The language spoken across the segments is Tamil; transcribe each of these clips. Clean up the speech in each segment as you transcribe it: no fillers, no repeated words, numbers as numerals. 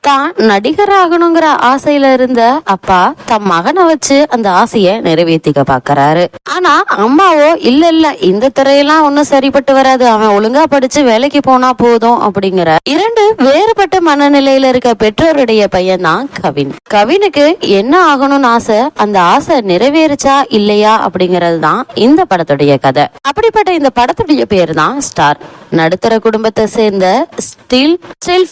தான் நடிகராகணுங்கிற ஆசையில இருந்த அப்பா தம் மகனை வச்சு அந்த ஆசைய நிறைவேற்றிக்க பாக்குறாரு. ஆனா அம்மாவோ இல்ல இந்த துறையெல்லாம் ஒன்னும் சரிப்பட்டு வராது, அவன் ஒழுங்கா படிச்சு வேலைக்கு போனா போதும் அப்படிங்கிற இரண்டு வேறுபட்ட மனநிலையில இருக்க பெற்றோருடைய பையன் தான் கவின். கவினுக்கு என்ன ஆகணும்னு ஆசை, அந்த ஆசை நிறைவேறுச்சா இல்லையா அப்படிங்கறது தான் இந்த படத்துடைய கதை. அப்படிப்பட்ட இந்த படத்துடைய பேர் தான் ஸ்டார். நடுத்தர குடும்பத்தை சேர்ந்த ஸ்டில்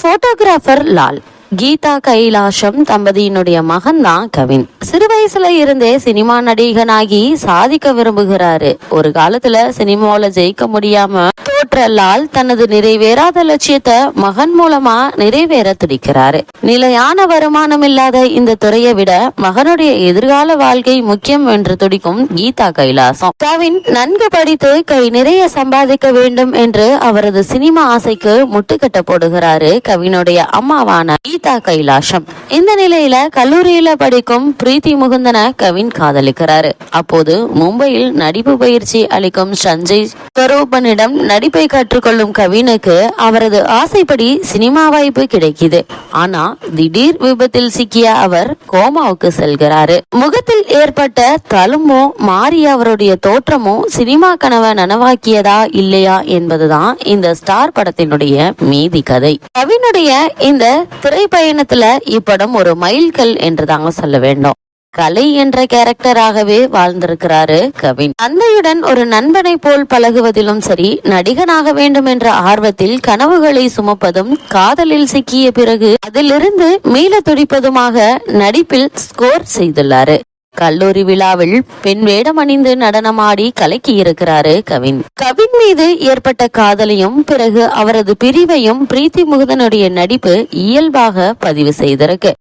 போட்டோகிராஃபர் லால். கீதா கைலாசம் தம்பதியினுடைய மகன் தான் கவின். சிறு வயசுல இருந்தே சினிமா நடிகனாகி சாதிக்க விரும்புகிறாரு. ஒரு காலத்துல சினிமாவில ஜெயிக்க முடியாம தோற்ற லால் தனது நிறைவேறாத லட்சியத்தை மகன் மூலமா நிறைவேற துடிக்கிறாரு. நிலையான வருமானம் இல்லாத இந்த துறையை விட மகனுடைய எதிர்கால வாழ்க்கை முக்கியம் என்று துடிக்கும் கீதா கைலாசம். கவின் நன்கு படித்து கை நிறைய சம்பாதிக்க வேண்டும் என்று அவரது சினிமா ஆசைக்கு முட்டுக்கட்ட போடுகிறாரு கவினுடைய அம்மாவான கீதா கைலாசம். இந்த நிலையில கல்லூரியில படிக்கும் பிரீத்தி முகுந்தன கவின் காதலிக்கிறாரு. அப்போது மும்பையில் நடிப்பு பயிற்சி அளிக்கும் சஞ்சய் ஸ்வரூபனிடம் நடிப்பை கற்றுக்கொள்ளும் கவினுக்கு அவரது ஆசைப்படி சினிமா வாய்ப்பு கிடைக்குது. ஆனா திடீர் விபத்தில் சிக்கிய அவர் கோமாவுக்கு செல்கிறாரு. முகத்தில் ஏற்பட்ட தழும்போ மாறி அவருடைய தோற்றமோ சினிமா கனவை நனவாக்கியதா இல்லையா என்பதுதான் இந்த ஸ்டார் படத்தினுடைய மீதி கதை. கவினுடைய இந்த திரைப்பயணத்துல இப்படம் ஒரு மைல்கல் என்று தாங்க சொல்ல வேண்டும். கலை என்ற கேரக்டராகவே வாழ்ந்திருக்கிறாரு கவின். தந்தையுடன் ஒரு நண்பனை போல் பழகுவதிலும் சரி, நடிகனாக வேண்டும் என்ற ஆர்வத்தில் கனவுகளை சுமப்பதும், காதலில் சிக்கிய பிறகு அதிலிருந்து மீள துடிப்பதுமாக நடிப்பில் ஸ்கோர் செய்துள்ளாரு. கல்லூரி விழாவில் பெண் வேடம் அணிந்து நடனமாடி கலக்கி இருக்கிறாரு கவின். கவின் மீது ஏற்பட்ட காதலையும் பிறகு அவரது பிரிவையும் பிரீத்தி முகுந்தனுடைய நடிப்பு இயல்பாக பதிவு செய்திருக்கு.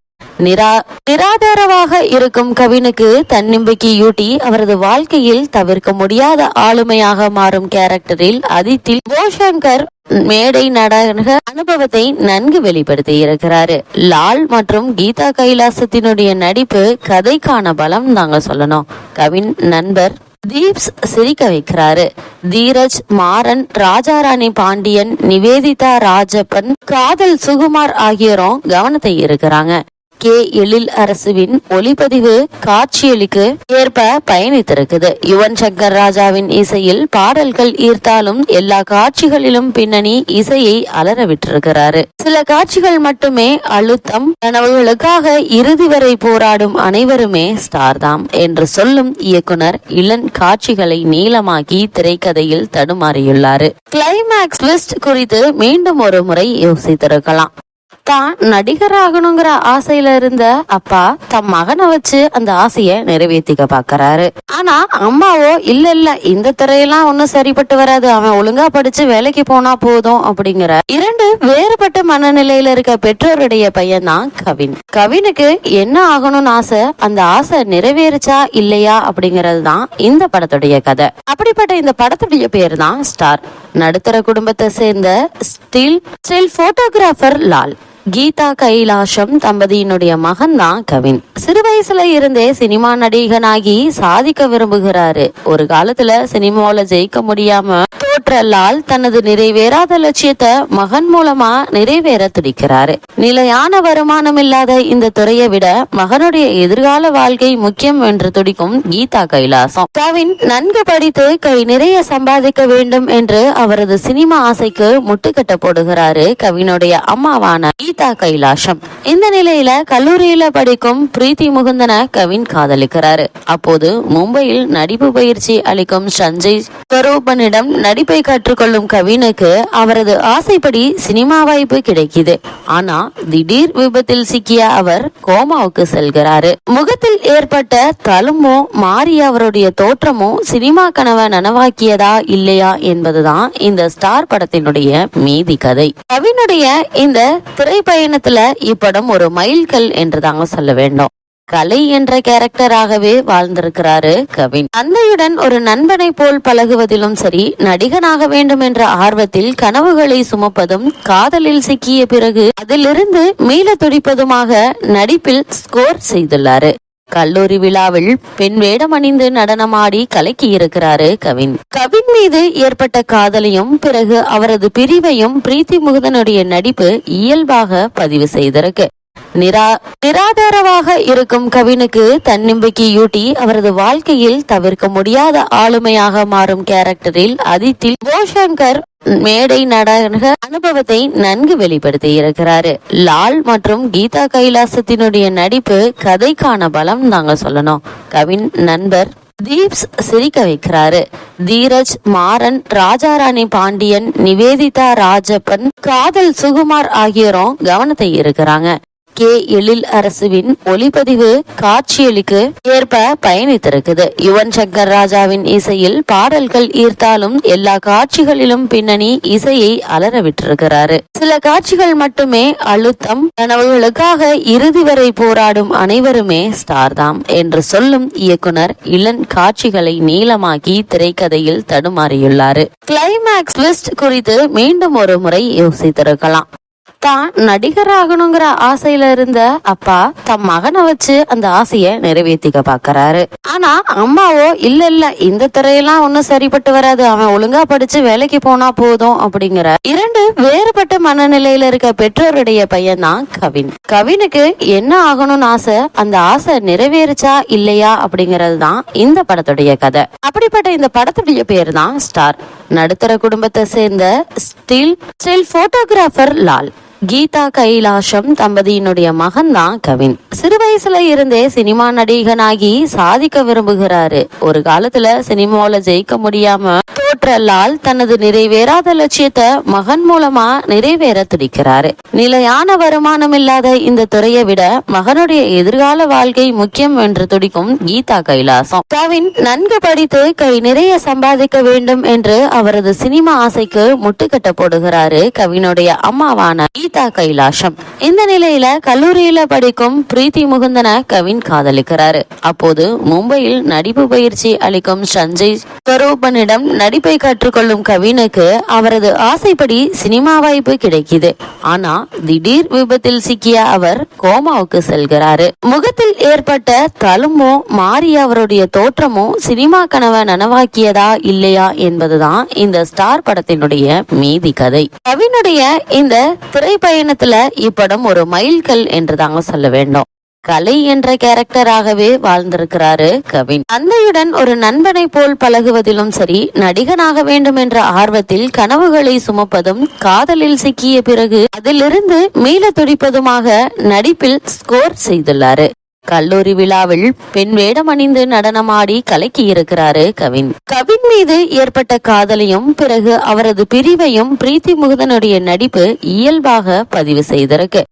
நிராதாரமாக இருக்கும் கவினுக்கு தன்னம்பிக்கையூட்டி அவரது வாழ்க்கையில் தவிர்க்க முடியாத ஆளுமையாக மாறும் கேரக்டரில் அதித்தில் போஷங்கர் மேடை நாடக அனுபவத்தை நன்கு வெளிப்படுத்தி இருக்கிறாரு. லால் மற்றும் கீதா கைலாசத்தினுடைய நடிப்பு கதைக்கான பலம் தாங்க சொல்லணும். கவின் நண்பர் தீப்ஸ் சிரிக்க வைக்கிறாரு. தீரஜ், மாறன், ராஜாராணி பாண்டியன், நிவேதிதா ராஜப்பன், காதல் சுகுமார் ஆகியோரும் கவனத்தை இருக்கிறாங்க. கே எழில் அரசுவின் ஒளிப்பதிவு காட்சியளிக்கு ஏற்ப பயணித்திருக்குது. யுவன் சங்கர் ராஜாவின் இசையில் பாடல்கள் ஈர்த்தாலும் எல்லா காட்சிகளிலும் பின்னணி இசையை அலற விட்டிருக்கிறாரு. சில காட்சிகள் மட்டுமே அழுத்தம். கனவுகளுக்காக இறுதி வரை போராடும் அனைவருமே ஸ்டார் தாம் என்று சொல்லும் இயக்குனர் இளன் காட்சிகளை நீளமாக்கி திரைக்கதையில் தடுமாறியுள்ளாரு. கிளைமேக்ஸ் ட்விஸ்ட் குறித்து மீண்டும் ஒரு முறை யோசித்திருக்கலாம். தான் நடிகராகணுங்கிற ஆசையில இருந்த அப்பா தம் மகனை வச்சு அந்த ஆசைய நிறைவேற்றிக்க பாக்குறாரு. ஆனா அம்மாவோ இல்ல இந்த துறையெல்லாம் ஒன்னும் சரிப்பட்டு வராது, அவன் ஒழுங்கா படிச்சு வேலைக்கு போனா போதும் அப்படிங்கிற இரண்டு வேறுபட்ட மனநிலையில இருக்க பெற்றோருடைய பையன் தான் கவின். கவினுக்கு என்ன ஆகணும்னு ஆசை, அந்த ஆசை நிறைவேறுச்சா இல்லையா அப்படிங்கறது தான் இந்த படத்துடைய கதை. அப்படிப்பட்ட இந்த படத்துடைய பேர் தான் ஸ்டார். நடுத்தர குடும்பத்தை சேர்ந்த ஸ்டில் போட்டோகிராஃபர் லால். கீதா கைலாசம் தம்பதியினுடைய மகன் தான் கவின். சிறு வயசுல இருந்தே சினிமா நடிகனாகி சாதிக்க விரும்புகிறாரு. ஒரு காலத்துல சினிமாவில ஜெயிக்க முடியாம தோற்ற லால் தனது நிறைவேறாத லட்சியத்தை மகன் மூலமா நிறைவேற துடிக்கிறாரு. நிலையான வருமானம் இல்லாத இந்த துறையை விட மகனுடைய எதிர்கால வாழ்க்கை முக்கியம் என்று துடிக்கும் கீதா கைலாசம். கவின் நன்கு படித்து கை நிறைய சம்பாதிக்க வேண்டும் என்று அவரது சினிமா ஆசைக்கு முட்டுக்கட்ட போடுகிறாரு கவினுடைய அம்மாவான கீதா கைலாசம். இந்த நிலையில கல்லூரியில படிக்கும் பிரீத்தி முகுந்தன கவின் காதலிக்கிறாரு. அப்போது மும்பையில் நடிப்பு பயிற்சி அளிக்கும் சஞ்சய் ஸ்வரூபனிடம் நடிப்பை கற்றுக்கொள்ளும் கவினுக்கு அவரது ஆசைப்படி சினிமா வாய்ப்பு கிடைக்குது. ஆனா திடீர் விபத்தில் சிக்கிய அவர் கோமாவுக்கு செல்கிறாரு. முகத்தில் ஏற்பட்ட தழும்போ மாறி அவருடைய தோற்றமோ சினிமா கனவை நனவாக்கியதா இல்லையா என்பதுதான் இந்த ஸ்டார் படத்தினுடைய மீதி கதை. கவினுடைய இந்த திரைப்பயணத்துல இப்படம் ஒரு மைல்கல் என்று தாங்க சொல்ல வேண்டும். கலை என்ற கேரக்டராகவே வாழ்ந்திருக்கிறாரு கவின். தந்தையுடன் ஒரு நண்பனை போல் பழகுவதிலும் சரி, நடிகனாக வேண்டும் என்ற ஆர்வத்தில் கனவுகளை சுமப்பதும், காதலில் சிக்கிய பிறகு அதிலிருந்து மீள துடிப்பதுமாக நடிப்பில் ஸ்கோர் செய்துள்ளாரு. கல்லூரி விழாவில் பெண் வேடம் அணிந்து நடனமாடி கலக்கி இருக்கிறாரு கவின். கவின் மீது ஏற்பட்ட காதலையும் பிறகு அவரது பிரிவையும் பிரீத்தி முகுந்தனுடைய நடிப்பு இயல்பாக பதிவு செய்திருக்கு. நிராதாரமாக இருக்கும் கவினுக்கு தன்னம்பிக்கையூட்டி அவரது வாழ்க்கையில் தவிர்க்க முடியாத ஆளுமையாக மாறும் கேரக்டரில் அதித்தி போஷங்கர் மேடை நாடக அனுபவத்தை நன்கு வெளிப்படுத்தி இருக்கிறாரு. லால் மற்றும் கீதா கைலாசத்தினுடைய நடிப்பு கதைக்கான பலம் நாங்க சொல்லணும். கவின் நண்பர் தீப்ஸ் சிரிக்க வைக்கிறாரு. தீரஜ், மாறன், ராஜாராணி பாண்டியன், நிவேதிதா ராஜப்பன், காதல் சுகுமார் ஆகியோரும் கவனத்தை இருக்கிறாங்க. கே எழில் அரசுவின் ஒளிப்பதிவு காட்சியளிக்கு ஏற்ப பயணித்திருக்குது. யுவன் சங்கர் ராஜாவின் இசையில் பாடல்கள் ஈர்த்தாலும் எல்லா காட்சிகளிலும் பின்னணி இசையை அலற விட்டிருக்கிறாரு. சில காட்சிகள் மட்டுமே அழுத்தம். கனவுகளுக்காக இறுதி வரை போராடும் அனைவருமே ஸ்டார் தாம் என்று சொல்லும் இயக்குனர் இளன் காட்சிகளை நீளமாக்கி திரைக்கதையில் தடுமாறியுள்ளாரு. கிளைமேக்ஸ் ட்விஸ்ட் குறித்து மீண்டும் ஒரு முறை யோசித்திருக்கலாம். தான் நடிகராகணுங்கிற ஆசையில இருந்த அப்பா தம் மகனை வச்சு அந்த ஆசைய நிறைவேற்றிக்க பாக்குறாரு. ஆனா அம்மாவோ இல்ல இந்த துறையெல்லாம் ஒன்னும் சரிப்பட்டு வராது, அவன் ஒழுங்கா படிச்சு வேலைக்கு போனா போதும் அப்படிங்கிற இரண்டு வேறுபட்ட மனநிலையில இருக்க பெற்றோருடைய பையன் தான் கவின். கவினுக்கு என்ன ஆகணும்னு ஆசை, அந்த ஆசை நிறைவேறுச்சா இல்லையா அப்படிங்கறது தான் இந்த படத்துடைய கதை. அப்படிப்பட்ட இந்த படத்துடைய பேர் தான் ஸ்டார். நடுத்தர குடும்பத்தை சேர்ந்த ஸ்டில் போட்டோகிராஃபர் லால். கீதா கைலாசம் தம்பதியினுடைய மகன் தான் கவின். சிறு வயசுல இருந்தே சினிமா நடிகனாகி சாதிக்க விரும்புகிறாரு. ஒரு காலத்துல சினிமாவில ஜெயிக்க முடியாம தோற்ற லால் தனது நிறைவேறாத லட்சியத்தை மகன் மூலமா நிறைவேற துடிக்கிறாரு. நிலையான வருமானம் இல்லாத இந்த துறையை விட மகனுடைய எதிர்கால வாழ்க்கை முக்கியம் என்று துடிக்கும் கீதா கைலாசம். கவின் நன்கு படித்து கை நிறைய சம்பாதிக்க வேண்டும் என்று அவரது சினிமா ஆசைக்கு முட்டுக்கட்ட போடுகிறாரு கவினுடைய அம்மாவான கீதா கைலாசம். இந்த நிலையில கல்லூரியில படிக்கும் பிரீத்தி முகுந்தன கவின் காதலிக்கிறாரு. அப்போது மும்பையில் நடிப்பு பயிற்சி அளிக்கும் சஞ்சய் ஸ்வரூபனிடம் நடிப்பை கற்றுக்கொள்ளும் கவினுக்கு அவரது ஆசைப்படி சினிமா வாய்ப்பு கிடைக்குது. ஆனா திடீர் விபத்தில் சிக்கிய அவர் கோமாவுக்கு செல்கிறாரு. முகத்தில் ஏற்பட்ட தழும்போ மாறி அவருடைய தோற்றமோ சினிமா கனவை நனவாக்கியதா இல்லையா என்பதுதான் இந்த ஸ்டார் படத்தினுடைய மீதி கதை. கவினுடைய இந்த திரைப்பயணத்துல இப்படம் ஒரு மைல்கல் என்று தாங்க சொல்ல வேண்டும். கலை என்ற கேரக்டராகவே வாழ்ந்திருக்கிறாரு கவின். தந்தையுடன் ஒரு நண்பனை போல் பழகுவதிலும் சரி, நடிகனாக வேண்டும் என்ற ஆர்வத்தில் கனவுகளை சுமப்பதும், காதலில் சிக்கிய பிறகு அதிலிருந்து மீள துடிப்பதுமாக நடிப்பில் ஸ்கோர் செய்துள்ளாரு. கல்லூரி விழாவில் பெண் வேடம் அணிந்து நடனமாடி கலக்கி இருக்கிறாரு கவின். கவின் மீது ஏற்பட்ட காதலையும் பிறகு அவரது பிரிவையும் பிரீத்தி முகுந்தனுடைய நடிப்பு இயல்பாக பதிவு செய்திருக்கு.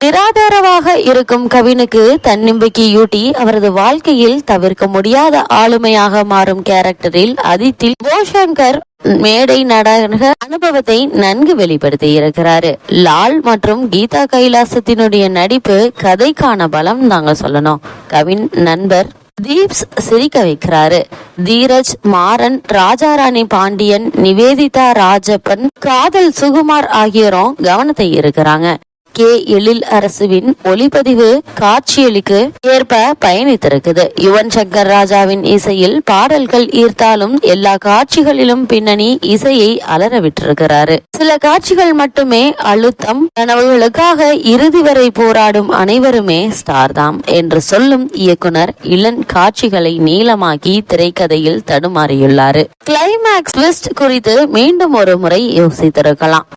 நிராதாரமாக இருக்கும் கவினுக்கு தன்னம்பிக்கையூட்டி அவரது வாழ்க்கையில் தவிர்க்க முடியாத ஆளுமையாக மாறும் கேரக்டரில் அதித்தி போஷங்கர் மேடை நாடக அனுபவத்தை நன்கு வெளிப்படுத்தி இருக்கிறாரு. லால் மற்றும் கீதா கைலாசத்தினுடைய நடிப்பு கதைக்கான பலம் நாங்க சொல்லணும். கவின் நண்பர் தீப்ஸ் சிரிக்க வைக்கிறாரு. தீரஜ், மாறன், ராஜாராணி பாண்டியன், நிவேதிதா ராஜப்பன், காதல் சுகுமார் ஆகியோரும் கவனத்தை இருக்கிறாங்க. கே எழில் அரசுவின் ஒளிப்பதிவு காட்சியளிக்கு ஏற்ப பயணித்திருக்குது. யுவன் சங்கர் ராஜாவின் இசையில் பாடல்கள் ஈர்த்தாலும் எல்லா காட்சிகளிலும் பின்னணி இசையை அலற விட்டிருக்கிறாரு. சில காட்சிகள் மட்டுமே அழுத்தம். கனவுகளுக்காக இறுதி வரை போராடும் அனைவருமே ஸ்டார் தாம் என்று சொல்லும் இயக்குனர் இளன் காட்சிகளை நீளமாக்கி திரைக்கதையில் தடுமாறியுள்ளாரு. கிளைமேக்ஸ் ட்விஸ்ட் குறித்து மீண்டும் ஒரு முறை யோசித்திருக்கலாம்.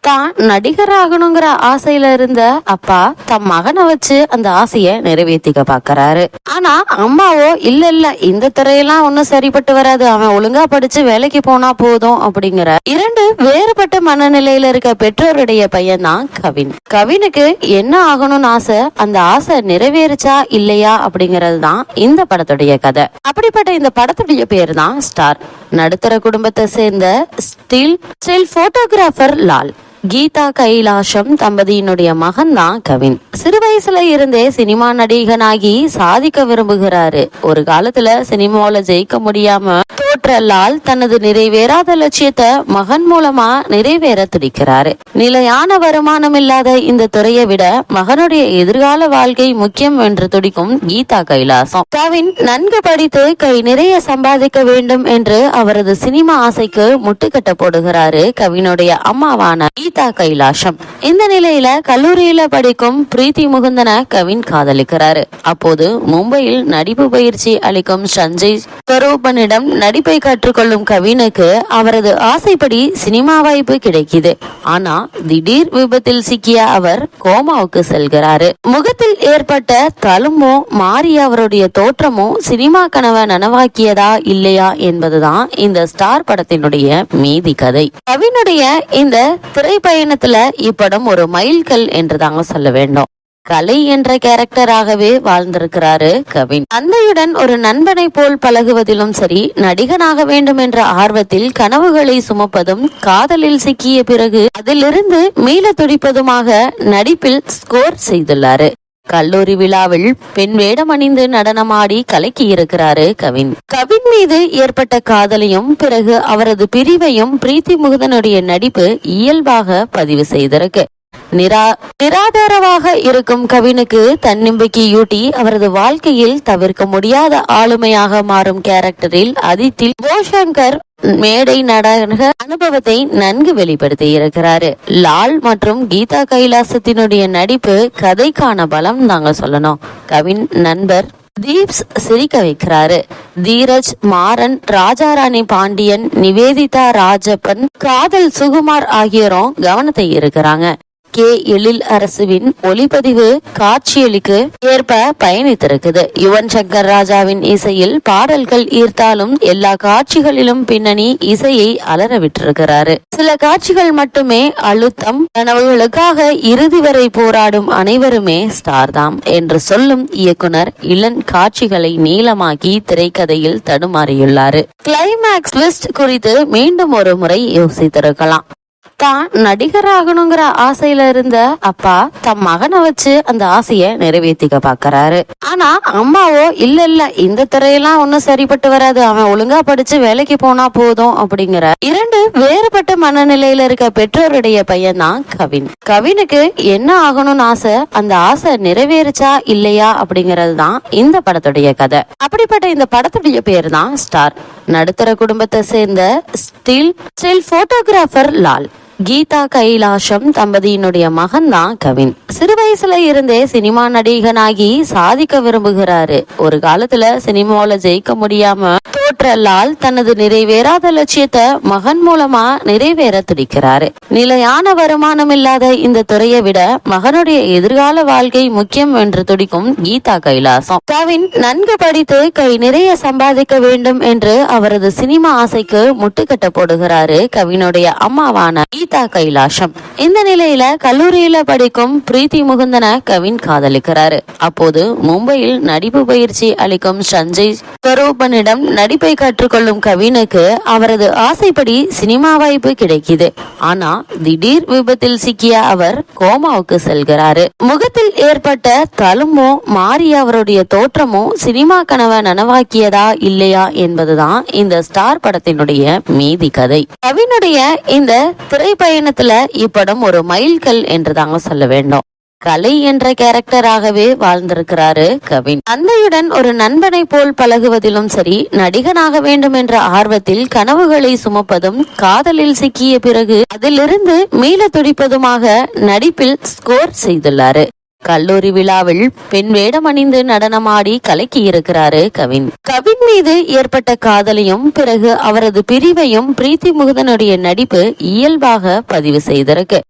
தான் நடிகராகணுங்கிற ஆசையில இருந்த அப்பா தம் மகனை வச்சு அந்த ஆசைய நிறைவேற்றிக்க பாக்குறாரு. ஆனா அம்மாவோ இல்ல இந்த துறையெல்லாம் ஒன்னும் சரிப்பட்டு வராது, அவன் ஒழுங்கா படிச்சு வேலைக்கு போனா போதும் அப்படிங்கிற இரண்டு வேறுபட்ட மனநிலையில இருக்க பெற்றோருடைய பையன் தான் கவின். கவினுக்கு என்ன ஆகணும்னு ஆசை, அந்த ஆசை நிறைவேறுச்சா இல்லையா அப்படிங்கறது தான் இந்த படத்துடைய கதை. அப்படிப்பட்ட இந்த படத்துடைய பேர் தான் ஸ்டார். நடுத்தர குடும்பத்தை சேர்ந்த ஸ்டில் போட்டோகிராஃபர் லால். கீதா கைலாசம் தம்பதியினுடைய மகன் தான் கவின். சிறு வயசுல இருந்தே சினிமா நடிகனாகி சாதிக்க விரும்புகிறாரு. ஒரு காலத்துல சினிமாவில ஜெயிக்க முடியாம தோற்ற லால் தனது நிறைவேறாத லட்சியத்தை மகன் மூலமா நிறைவேற துடிக்கிறாரு. நிலையான வருமானம் இல்லாத இந்த துறையை விட மகனுடைய எதிர்கால வாழ்க்கை முக்கியம் என்று துடிக்கும் கீதா கைலாசம். கவின் நன்கு படித்து கை நிறைய சம்பாதிக்க வேண்டும் என்று அவரது சினிமா ஆசைக்கு முட்டுக்கட்ட போடுகிறாரு கவினுடைய அம்மாவான கீதா கைலாசம். இந்த நிலையில கல்லூரியில படிக்கும் பிரீத்தி முகுந்தன கவின் காதலிக்கிறாரு. அப்போது மும்பையில் நடிப்பு பயிற்சி அளிக்கும் சஞ்சய் ஸ்வரூபனிடம் நடிப்பை கற்றுக்கொள்ளும் கவினுக்கு அவரது ஆசைப்படி சினிமா வாய்ப்பு கிடைக்குது. ஆனா திடீர் விபத்தில் சிக்கிய அவர் கோமாவுக்கு செல்கிறாரு. முகத்தில் ஏற்பட்ட தழும்போ மாறி அவருடைய தோற்றமோ சினிமா கனவை நனவாக்கியதா இல்லையா என்பதுதான் இந்த ஸ்டார் படத்தினுடைய மீதி கதை. கவினுடைய இந்த திரைப்பயணத்துல இப்படம் ஒரு மைல்கல் என்று தாங்க சொல்ல வேண்டும். கலை என்ற கேரக்டராகவே வாழ்ந்திருக்கிறாரு கவின். தந்தையுடன் ஒரு நண்பனை போல் பழகுவதிலும் சரி, நடிகனாக வேண்டும் என்ற ஆர்வத்தில் கனவுகளை சுமப்பதும், காதலில் சிக்கிய பிறகு அதிலிருந்து மீள துடிப்பதுமாக நடிப்பில் ஸ்கோர் செய்துள்ளாரு. கல்லூரி விழாவில் பெண் வேடம் அணிந்து நடனமாடி கலக்கி இருக்கிறாரு கவின். கவின் மீது ஏற்பட்ட காதலையும் பிறகு அவரது பிரிவையும் பிரீத்தி முகுந்தனுடைய நடிப்பு இயல்பாக பதிவு செய்திருக்கு. நிராதாரமாக இருக்கும் கவினுக்கு தன்னம்பிக்கையூட்டி அவரது வாழ்க்கையில் தவிர்க்க முடியாத ஆளுமையாக மாறும் கேரக்டரில் அதித்தில் போஷங்கர் மேடை நாடக அனுபவத்தை நன்கு வெளிப்படுத்தி இருக்கிறாரு. லால் மற்றும் கீதா கைலாசத்தினுடைய நடிப்பு கதைக்கான பலம் தாங்க சொல்லணும். கவின் நண்பர் தீப்ஸ் சிரிக்க வைக்கிறாரு. தீரஜ், மாறன், ராஜாராணி பாண்டியன், நிவேதிதா ராஜப்பன், காதல் சுகுமார் ஆகியோரும் கவனத்தை இருக்கிறாங்க. கே எழில் அரசுவின் ஒளிப்பதிவு காட்சியளிக்கு ஏற்ப பயணித்திருக்குது. யுவன் சங்கர் ராஜாவின் இசையில் பாடல்கள் ஈர்த்தாலும் எல்லா காட்சிகளிலும் பின்னணி இசையை அலற விட்டிருக்கிறாரு. சில காட்சிகள் மட்டுமே அழுத்தம். கனவுகளுக்காக இறுதி வரை போராடும் அனைவருமே ஸ்டார் தாம் என்று சொல்லும் இயக்குனர் இளன் காட்சிகளை நீளமாக்கி திரைக்கதையில் தடுமாறியுள்ளாரு. கிளைமேக்ஸ் லிஸ்ட் குறித்து மீண்டும் ஒரு முறை யோசித்திருக்கலாம். தான் நடிகராகணுங்கிற ஆசையில இருந்த அப்பா தம் மகனை வச்சு அந்த ஆசைய நிறைவேற்றிக்க பாக்குறாரு. ஆனா அம்மாவோ இல்ல இந்த துறையெல்லாம் ஒன்னும் சரிப்பட்டு வராது, அவன் ஒழுங்கா படிச்சு வேலைக்கு போனா போதும் அப்படிங்கிற இரண்டு வேறுபட்ட மனநிலையில இருக்க பெற்றோருடைய பையன் தான் கவின். கவினுக்கு என்ன ஆகணும்னு ஆசை, அந்த ஆசை நிறைவேறுச்சா இல்லையா அப்படிங்கறது தான் இந்த படத்துடைய கதை. அப்படிப்பட்ட இந்த படத்துடைய பேர் தான் ஸ்டார். நடுத்தர குடும்பத்தை சேர்ந்த ஸ்டில் போட்டோகிராஃபர் லால். கீதா கைலாசம் தம்பதியினுடைய மகன் தான் கவின். சிறு வயசுல இருந்தே சினிமா நடிகனாகி சாதிக்க விரும்புகிறாரு. ஒரு காலத்துல சினிமாவில ஜெயிக்க முடியாம தோற்ற லால் தனது நிறைவேறாத லட்சியத்தை மகன் மூலமா நிறைவேற துடிக்கிறாரு. நிலையான வருமானம் இல்லாத இந்த துறையை விட மகனுடைய எதிர்கால வாழ்க்கை முக்கியம் என்று துடிக்கும் கீதா கைலாசம். கவின் நன்கு படித்து கை நிறைய சம்பாதிக்க வேண்டும் என்று அவரது சினிமா ஆசைக்கு முட்டுக்கட்ட போடுகிறாரு கவினுடைய அம்மாவான கீதா கைலாசம். இந்த நிலையில கல்லூரியில படிக்கும் பிரீத்தி முகுந்தன கவின் காதலிக்கிறாரு. அப்போது மும்பையில் நடிப்பு பயிற்சி அளிக்கும் சஞ்சய் ஸ்வரூபனிடம் நடிப்பை கற்றுக்கொள்ளும் கவினுக்கு அவரது ஆசைப்படி சினிமா வாய்ப்பு கிடைக்குது. ஆனா திடீர் விபத்தில் சிக்கிய அவர் கோமாவுக்கு செல்கிறாரு. முகத்தில் ஏற்பட்ட தழும்போ மாறி அவருடைய தோற்றமோ சினிமா கனவை நனவாக்கியதா இல்லையா என்பதுதான் இந்த ஸ்டார் படத்தினுடைய மீதி கதை. கவினுடைய இந்த திரைப்பயணத்துல இப்படம் ஒரு மைல்கல் என்று தாங்க சொல்ல வேண்டும். கலை என்ற கேரக்டராகவே வாழ்ந்திருக்கிறாரு கவின். தந்தையுடன் ஒரு நண்பனை போல் பழகுவதிலும் சரி, நடிகனாக வேண்டும் என்ற ஆர்வத்தில் கனவுகளை சுமப்பதும், காதலில் சிக்கிய பிறகு அதிலிருந்து மீள துடிப்பதுமாக நடிப்பில் ஸ்கோர் செய்துள்ளாரு. கல்லூரி விழாவில் பெண் வேடம் அணிந்து நடனமாடி கலக்கி இருக்கிறாரு கவின். கவின் மீது ஏற்பட்ட காதலையும் பிறகு அவரது பிரிவையும் பிரீத்தி முகுந்தனுடைய நடிப்பு இயல்பாக பதிவு செய்திருக்கு.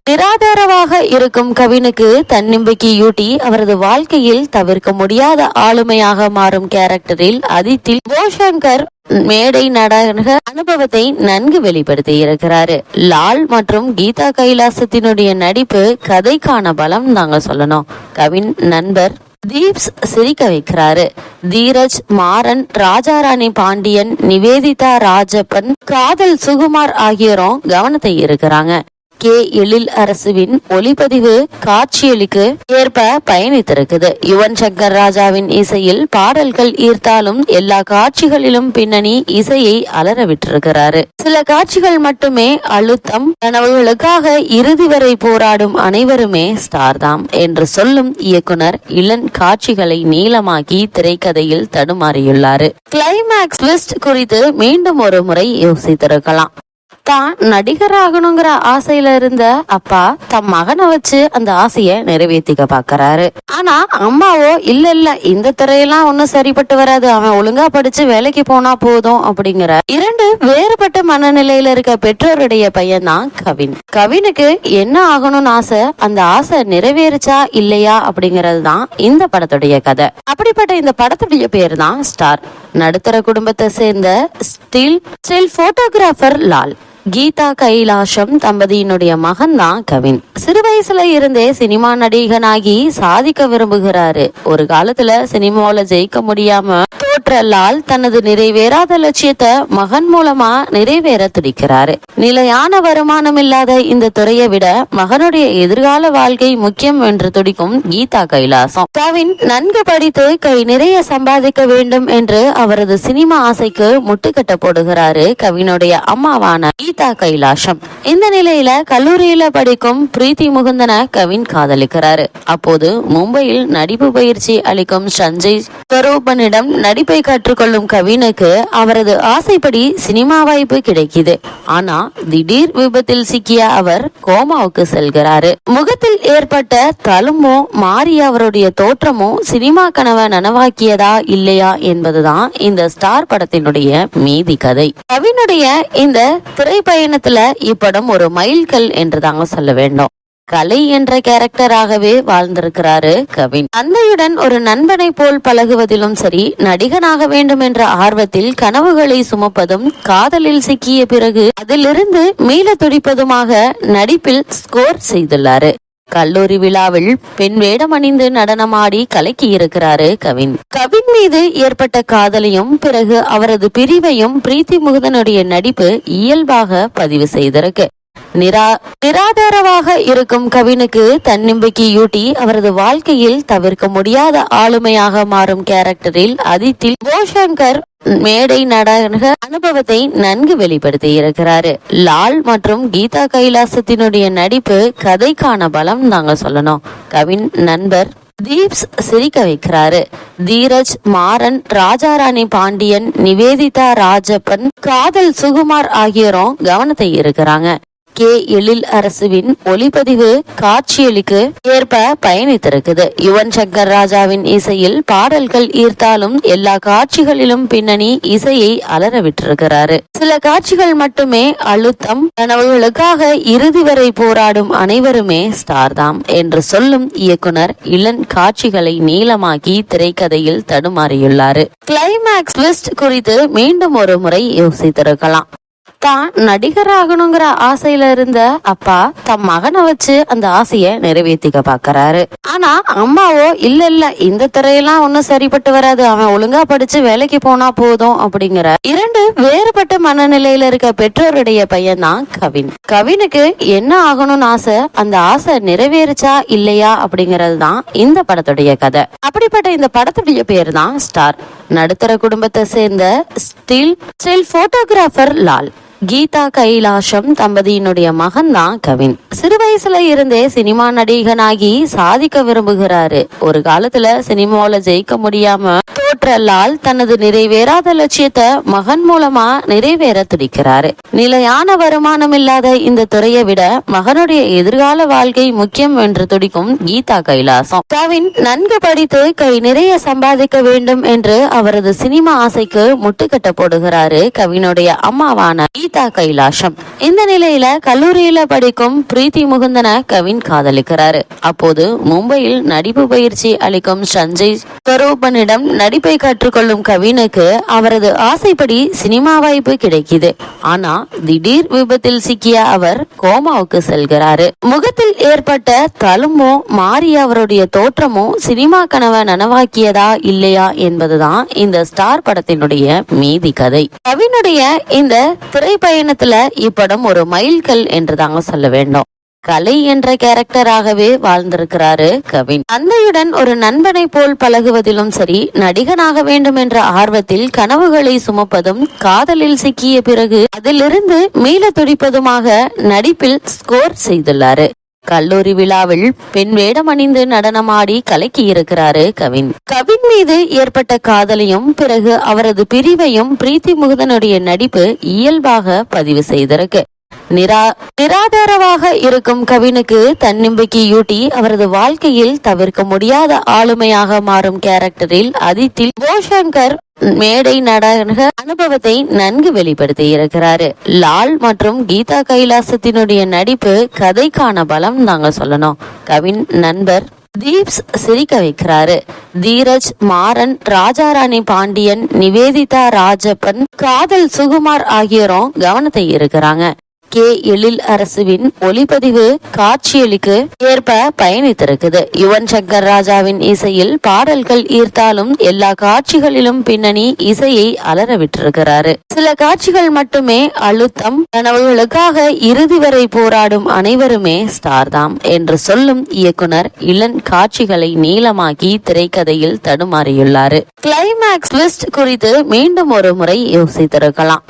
நிராதாரமாக இருக்கும் கவினுக்கு தன்னம்பிக்கையூட்டி அவரது வாழ்க்கையில் தவிர்க்க முடியாத ஆளுமையாக மாறும் கேரக்டரில் அதித்தில் போஷங்கர் மேடை நாடக அனுபவத்தை நன்கு வெளிப்படுத்தி இருக்கிறாரு. லால் மற்றும் கீதா கைலாசத்தினுடைய நடிப்பு கதைக்கான பலம் தாங்க சொல்லணும். கவின் நண்பர் தீப்ஸ் சிரிக்க வைக்கிறாரு. தீரஜ், மாறன், ராஜாராணி பாண்டியன், நிவேதிதா ராஜப்பன், காதல் சுகுமார் ஆகியோரும் கவனத்தை இருக்கிறாங்க. கே எழில் அரசுவின் ஒளிப்பதிவு காட்சியளிக்கு ஏற்ப பயணித்திருக்குது. யுவன் சங்கர் ராஜாவின் இசையில் பாடல்கள் ஈர்த்தாலும் எல்லா காட்சிகளிலும் பின்னணி இசையை அலற விட்டிருக்கிறாரு. சில காட்சிகள் மட்டுமே அழுத்தம், கனவுகளுக்காக இறுதி வரை போராடும் அனைவருமே ஸ்டார் தாம் என்று சொல்லும் இயக்குனர் இளன் காட்சிகளை நீளமாக்கி திரைக்கதையில் தடுமாறியுள்ளாரு. கிளைமேக்ஸ் ட்விஸ்ட் குறித்து மீண்டும் ஒரு முறை யோசித்திருக்கலாம். தான் நடிகர் ஆகணுங்கிற ஆசையில இருந்த அப்பா தம் மகனை வச்சு அந்த ஆசைய நிறைவேற்றிக்க பாக்குறாரு. ஆனா அம்மாவோ இல்ல இந்த துறையெல்லாம் ஒன்னும் சரிப்பட்டு வராது, அவன் ஒழுங்கா படிச்சு வேலைக்கு போனா போதும் அப்படிங்கிற இரண்டு வேறுபட்ட மனநிலையில இருக்க பெற்றோருடைய பையன் தான் கவின். கவினுக்கு என்ன ஆகணும்னு ஆசை, அந்த ஆசை நிறைவேறுச்சா இல்லையா அப்படிங்கறது தான் இந்த படத்துடைய கதை. அப்படிப்பட்ட இந்த படத்துடைய பேர் தான் ஸ்டார். நடுத்தர குடும்பத்தை சேர்ந்த ஸ்டில் போட்டோகிராஃபர் லால். கீதா கைலாசம் தம்பதியினுடைய மகன் தான் கவின். சிறு வயசுல இருந்தே சினிமா நடிகனாகி சாதிக்க விரும்புகிறாரு. ஒரு காலத்துல சினிமாவில ஜெயிக்க முடியாம தோற்ற லால் தனது நிறைவேறாத லட்சியத்தை மகன் மூலமா நிறைவேற துடிக்கிறாரு. நிலையான வருமானம் இல்லாத இந்த துறையை விட மகனுடைய எதிர்கால வாழ்க்கை முக்கியம் என்று துடிக்கும் கீதா கைலாசம். கவின் நன்கு படித்து கை நிறைய சம்பாதிக்க வேண்டும் என்று அவரது சினிமா ஆசைக்கு முட்டுக்கட்ட போடுகிறாரு கவினுடைய அம்மாவான கீதா கைலாசம். இந்த நிலையில கல்லூரியில படிக்கும் பிரீத்தி முகுந்தன கவின் காதலிக்கிறாரு. அப்போது மும்பையில் நடிப்பு பயிற்சி அளிக்கும் சஞ்சய் ஸ்வரூபனிடம் நடிப்பை கற்றுக்கொள்ளும் கவினுக்கு அவரது ஆசைப்படி சினிமா வாய்ப்பு கிடைக்குது. ஆனா திடீர் விபத்தில் சிக்கிய அவர் கோமாவுக்கு செல்கிறாரு. முகத்தில் ஏற்பட்ட தழும்போ மாறி அவருடைய தோற்றமோ சினிமா கனவை நனவாக்கியதா இல்லையா என்பதுதான் இந்த ஸ்டார் படத்தினுடைய மீதி கதை. கவினுடைய இந்த திரைப்பயணத்துல இப்படம் ஒரு மைல்கல் என்று தாங்க சொல்ல வேண்டும். கலை என்ற கேரக்டராகவே வாழ்ந்திருக்கிறாரு கவின். தந்தையுடன் ஒரு நண்பனை போல் பழகுவதிலும் சரி, நடிகனாக வேண்டும் என்ற ஆர்வத்தில் கனவுகளை சுமப்பதும், காதலில் சிக்கிய பிறகு அதிலிருந்து மீள துடிப்பதுமாக நடிப்பில் ஸ்கோர் செய்துள்ளாரு. கல்லூரி விழாவில் பெண் வேடம் அணிந்து நடனமாடி கலக்கி இருக்கிறாரு கவின். கவின் மீது ஏற்பட்ட காதலையும் பிறகு அவரது பிரிவையும் பிரீத்தி முகுந்தனுடைய நடிப்பு இயல்பாக பதிவு செய்திருக்கு. நிராதாரமாக இருக்கும் கவினுக்கு தன்னம்பிக்கையூட்டி அவரது வாழ்க்கையில் தவிர்க்க முடியாத ஆளுமையாக மாறும் கேரக்டரில் அதித்தில் போஷங்கர் மேடை நாடக அனுபவத்தை நன்கு வெளிப்படுத்தி இருக்கிறாரு. லால் மற்றும் கீதா கைலாசத்தினுடைய நடிப்பு கதைக்கான பலம் நாங்க சொல்லணும். கவின் நண்பர் தீப்ஸ் சிரிக்க வைக்கிறாரு. தீரஜ், மாறன், ராஜாராணி பாண்டியன், நிவேதிதா ராஜப்பன், காதல் சுகுமார் ஆகியோரும் கவனத்தை இருக்கிறாங்க. கே எழில் அரசுவின் ஒளிப்பதிவு காட்சியளிக்கு ஏற்ப பயணித்திருக்குது. யுவன் சங்கர் ராஜாவின் இசையில் பாடல்கள் ஈர்த்தாலும் எல்லா காட்சிகளிலும் பின்னணி இசையை அலற விட்டிருக்கிறாரு. சில காட்சிகள் மட்டுமே அழுத்தம், கனவுகளுக்காக இறுதி வரை போராடும் அனைவருமே ஸ்டார் தாம் என்று சொல்லும் இயக்குனர் இளன் காட்சிகளை நீளமாக்கி திரைக்கதையில் தடுமாறியுள்ளாரு. கிளைமேக்ஸ் ட்விஸ்ட் குறித்து மீண்டும் ஒரு முறை யோசித்திருக்கலாம். தான் நடிகர் ஆகணுங்கிற ஆசையில இருந்த அப்பா தம் மகனை வச்சு அந்த ஆசைய நிறைவேற்றிக்க பாக்குறாரு. ஆனா அம்மாவோ இல்ல இந்த துறையெல்லாம் ஒன்னும் சரிப்பட்டு வராது, அவன் ஒழுங்கா படிச்சு வேலைக்கு போனா போதும் அப்படிங்கிற இரண்டு வேறுபட்ட மனநிலையில இருக்க பெற்றோருடைய பையன் தான் கவின். கவினுக்கு என்ன ஆகணும்னு ஆசை, அந்த ஆசை நிறைவேறுச்சா இல்லையா அப்படிங்கறது தான் இந்த படத்துடைய கதை. அப்படிப்பட்ட இந்த படத்துடைய பேர் தான் ஸ்டார். நடுத்தர குடும்பத்தை சேர்ந்த ஸ்டில் போட்டோகிராஃபர் லால். கீதா கைலாசம் தம்பதியினுடைய மகன் தான் கவின். சிறு வயசுல இருந்தே சினிமா நடிகனாகி சாதிக்க விரும்புகிறாரு. ஒரு காலத்துல சினிமாவில ஜெயிக்க முடியாம தோற்ற லால் தனது நிறைவேறாத லட்சியத்தை மகன் மூலமா நிறைவேற துடிக்கிறாரு. நிலையான வருமானம் இல்லாத இந்த துறையை விட மகனுடைய எதிர்கால வாழ்க்கை முக்கியம் என்று துடிக்கும் கீதா கைலாசம். கவின் நன்கு படித்து கை நிறைய சம்பாதிக்க வேண்டும் என்று அவரது சினிமா ஆசைக்கு முட்டுக்கட்ட போடுகிறாரு கவினுடைய அம்மாவான கீதா கைலாசம். இந்த நிலையில கல்லூரியில படிக்கும் பிரீத்தி முகுந்தன கவின் காதலிக்கிறாரு. அப்போது மும்பையில் நடிப்பு பயிற்சி அளிக்கும் சஞ்சய் ஸ்வரூபனிடம் நடிப்பை கற்றுக்கொள்ளும் கவினுக்கு அவரது ஆசைப்படி சினிமா வாய்ப்பு கிடைக்குது. ஆனா திடீர் விபத்தில் சிக்கிய அவர் கோமாவுக்கு செல்கிறாரு. முகத்தில் ஏற்பட்ட தழும்போ மாறி அவருடைய தோற்றமோ சினிமா கனவை நனவாக்கியதா இல்லையா என்பதுதான் இந்த ஸ்டார் படத்தினுடைய மீதி கதை. கவினுடைய இந்த திரைப்பயணத்துல இப்படம் ஒரு மைல்கல் என்று தாங்க சொல்ல வேண்டும். கலை என்ற கேரக்டராகவே வாழ்ந்திருக்கிறாரு கவின். தந்தையுடன் ஒரு நண்பனை போல் பழகுவதிலும் சரி, நடிகனாக வேண்டும் என்ற ஆர்வத்தில் கனவுகளை சுமப்பதும், காதலில் சிக்கிய பிறகு அதிலிருந்து மீள துடிப்பதுமாக நடிப்பில் ஸ்கோர் செய்துள்ளாரு. கல்லூரி விழாவில் பெண் வேடம் அணிந்து நடனமாடி கலக்கி இருக்கிறாரு கவின். கவின் மீது ஏற்பட்ட காதலையும் பிறகு அவரது பிரிவையும் பிரீத்தி முகுந்தனுடைய நடிப்பு இயல்பாக பதிவு செய்திருக்கு. நிராதாரமாக இருக்கும் கவினுக்கு தன்னம்பிக்கையூட்டி அவரது வாழ்க்கையில் தவிர்க்க முடியாத ஆளுமையாக மாறும் கேரக்டரில் அதித்தில் போஷங்கர் மேடை நாடக அனுபவத்தை நன்கு வெளிப்படுத்தி இருக்கிறாரு. லால் மற்றும் கீதா கைலாசத்தினுடைய நடிப்பு கதைக்கான பலம் நாங்க சொல்லணும். கவின் நண்பர் தீப்ஸ் சிரிக்க வைக்கிறாரு. தீரஜ், மாறன், ராஜாராணி பாண்டியன், நிவேதிதா ராஜப்பன், காதல் சுகுமார் ஆகியோரும் கவனத்தை இருக்கிறாங்க. கே எழில் அரசுவின் ஒளிப்பதிவு காட்சியளிக்கு ஏற்ப பயணித்திருக்குது. யுவன் சங்கர் ராஜாவின் இசையில் பாடல்கள் ஈர்த்தாலும் எல்லா காட்சிகளிலும் பின்னணி இசையை அலற விட்டிருக்கிறாரு. சில காட்சிகள் மட்டுமே அழுத்தம். கனவுகளுக்காக இறுதி வரை போராடும் அனைவருமே ஸ்டார் தாம் என்று சொல்லும் இயக்குனர் இளன் காட்சிகளை நீளமாக்கி திரைக்கதையில் தடுமாறியுள்ளாரு. கிளைமேக்ஸ் ட்விஸ்ட் குறித்து மீண்டும் ஒரு முறை யோசித்திருக்கலாம்.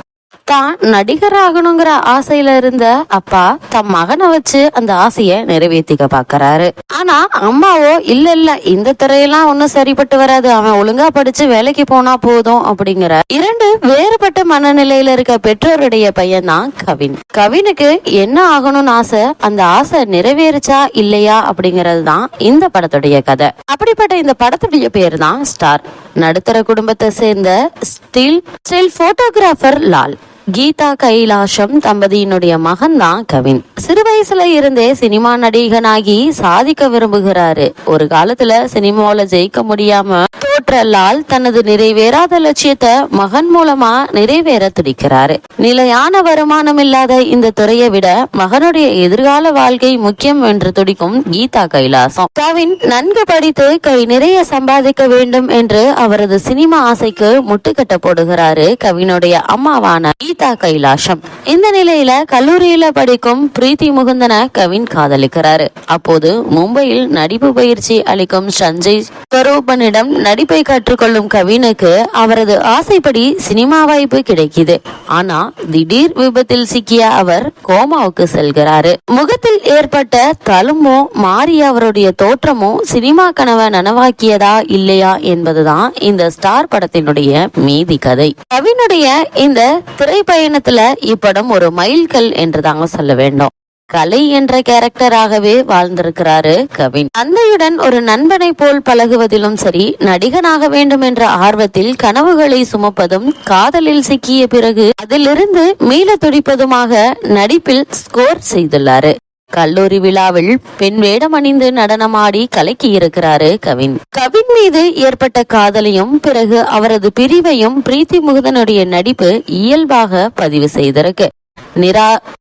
தான் நடிகராகணுங்கிற ஆசையில இருந்த அப்பா தம் மகனை வச்சு அந்த ஆசைய நிறைவேற்றிக்க பாக்குறாரு. ஆனா அம்மாவோ இல்ல இந்த துறையெல்லாம் ஒன்னும் சரிப்பட்டு வராது, அவன் ஒழுங்கா படிச்சு வேலைக்கு போனா போதும் அப்படிங்கிற இரண்டு வேறுபட்ட மனநிலையில இருக்க பெற்றோருடைய பையன் தான் கவின். கவினுக்கு என்ன ஆகணும்னு ஆசை, அந்த ஆசை நிறைவேறுச்சா இல்லையா அப்படிங்கறது தான் இந்த படத்துடைய கதை. அப்படிப்பட்ட இந்த படத்துடைய பேர் தான் ஸ்டார். நடுத்தர குடும்பத்தை சேர்ந்த ஸ்டில் போட்டோகிராஃபர் லால், கீதா கைலாசம் தம்பதியினுடைய மகன் தான் கவின். சிறு வயசுல இருந்தே சினிமா நடிகனாகி சாதிக்க விரும்புகிறாரு. ஒரு காலத்துல சினிமாவில ஜெயிக்க முடியாம தோற்ற லால் தனது நிறைவேறாத லட்சியத்தை மகன் மூலமா நிறைவேற துடிக்கிறாரு. நிலையான வருமானம் இல்லாத இந்த துறையை விட மகனுடைய எதிர்கால வாழ்க்கை முக்கியம் என்று துடிக்கும் கீதா கைலாசம். கவின் நன்கு படித்து கை நிறைய சம்பாதிக்க வேண்டும் என்று அவரது சினிமா ஆசைக்கு முட்டுக்கட்ட போடுகிறாரு கவினுடைய அம்மாவான கீதா கைலாசம். இந்த நிலையில கல்லூரியில படிக்கும் பிரீத்தி முகுந்தன கவின் காதலிக்கிறாரு. அப்போது மும்பையில் நடிப்பு பயிற்சி அளிக்கும் சஞ்சய் ஸ்வரூபனிடம் நடிப்பை கற்றுக்கொள்ளும் கவினுக்கு அவரது ஆசைப்படி சினிமா வாய்ப்பு கிடைக்குது. ஆனா திடீர் விபத்தில் சிக்கிய அவர் கோமாவுக்கு செல்கிறாரு. முகத்தில் ஏற்பட்ட தழும்போ மாறி அவருடைய தோற்றமோ சினிமா கனவை நனவாக்கியதா இல்லையா என்பதுதான் இந்த ஸ்டார் படத்தினுடைய மீதி கதை. கவினுடைய இந்த திரைப்பயணத்துல இப்படம் ஒரு மைல்கல் என்று தாங்க சொல்ல வேண்டும். கலை என்ற கேரக்டராகவே வாழ்ந்திருக்கிறாரு கவின். தந்தையுடன் ஒரு நண்பனை போல் பழகுவதிலும் சரி, நடிகனாக வேண்டும் என்ற ஆர்வத்தில் கனவுகளை சுமப்பதும், காதலில் சிக்கிய பிறகு அதிலிருந்து மீள துடிப்பதுமாக நடிப்பில் ஸ்கோர் செய்துள்ளாரு. கல்லூரி விழாவில் பெண் வேடம் அணிந்து நடனமாடி கலக்கி இருக்கிறாரு கவின். கவின் மீது ஏற்பட்ட காதலையும் பிறகு அவரது பிரிவையும் பிரீத்தி முகுந்தனுடைய நடிப்பு இயல்பாக பதிவு செய்திருக்கு.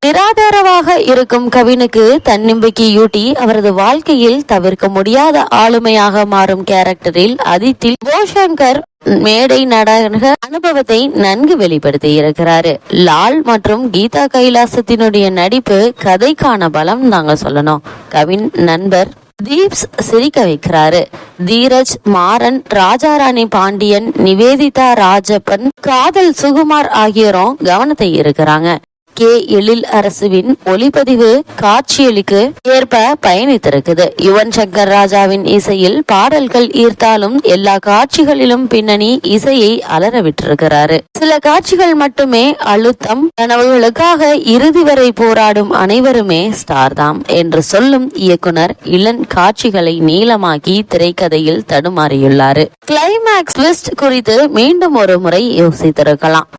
நிராதாரமாக இருக்கும் கவினுக்கு தன்னம்பிக்கையூட்டி அவரது வாழ்க்கையில் தவிர்க்க முடியாத ஆளுமையாக மாறும் கேரக்டரில் அதித்தில் போஷங்கர் மேடை நாடக அனுபவத்தை நன்கு வெளிப்படுத்தி இருக்கிறாரு. லால் மற்றும் கீதா கைலாசத்தினுடைய நடிப்பு கதைக்கான பலம் நாங்க சொல்லணும். கவின் நண்பர் தீப்ஸ் சிரிக்க வைக்கிறாரு. தீரஜ், மாறன், ராஜாராணி பாண்டியன், நிவேதிதா ராஜப்பன், காதல் சுகுமார் ஆகியோரும் கவனத்தை இருக்கிறாங்க. கே எழில் அரசுவின் ஒளிப்பதிவு காட்சியளிக்கு ஏற்ப பயணித்திருக்குது. யுவன் சங்கர் ராஜாவின் இசையில் பாடல்கள் ஈர்த்தாலும் எல்லா காட்சிகளிலும் பின்னணி இசையை அலற விட்டிருக்கிறாரு. சில காட்சிகள் மட்டுமே அழுத்தம். கனவுகளுக்காக இறுதி வரை போராடும் அனைவருமே ஸ்டார் தாம் என்று சொல்லும் இயக்குனர் இளன் காட்சிகளை நீளமாக்கி திரைக்கதையில் தடுமாறியுள்ளாரு. கிளைமேக்ஸ் ட்விஸ்ட் குறித்து மீண்டும் ஒரு முறை யோசித்திருக்கலாம்.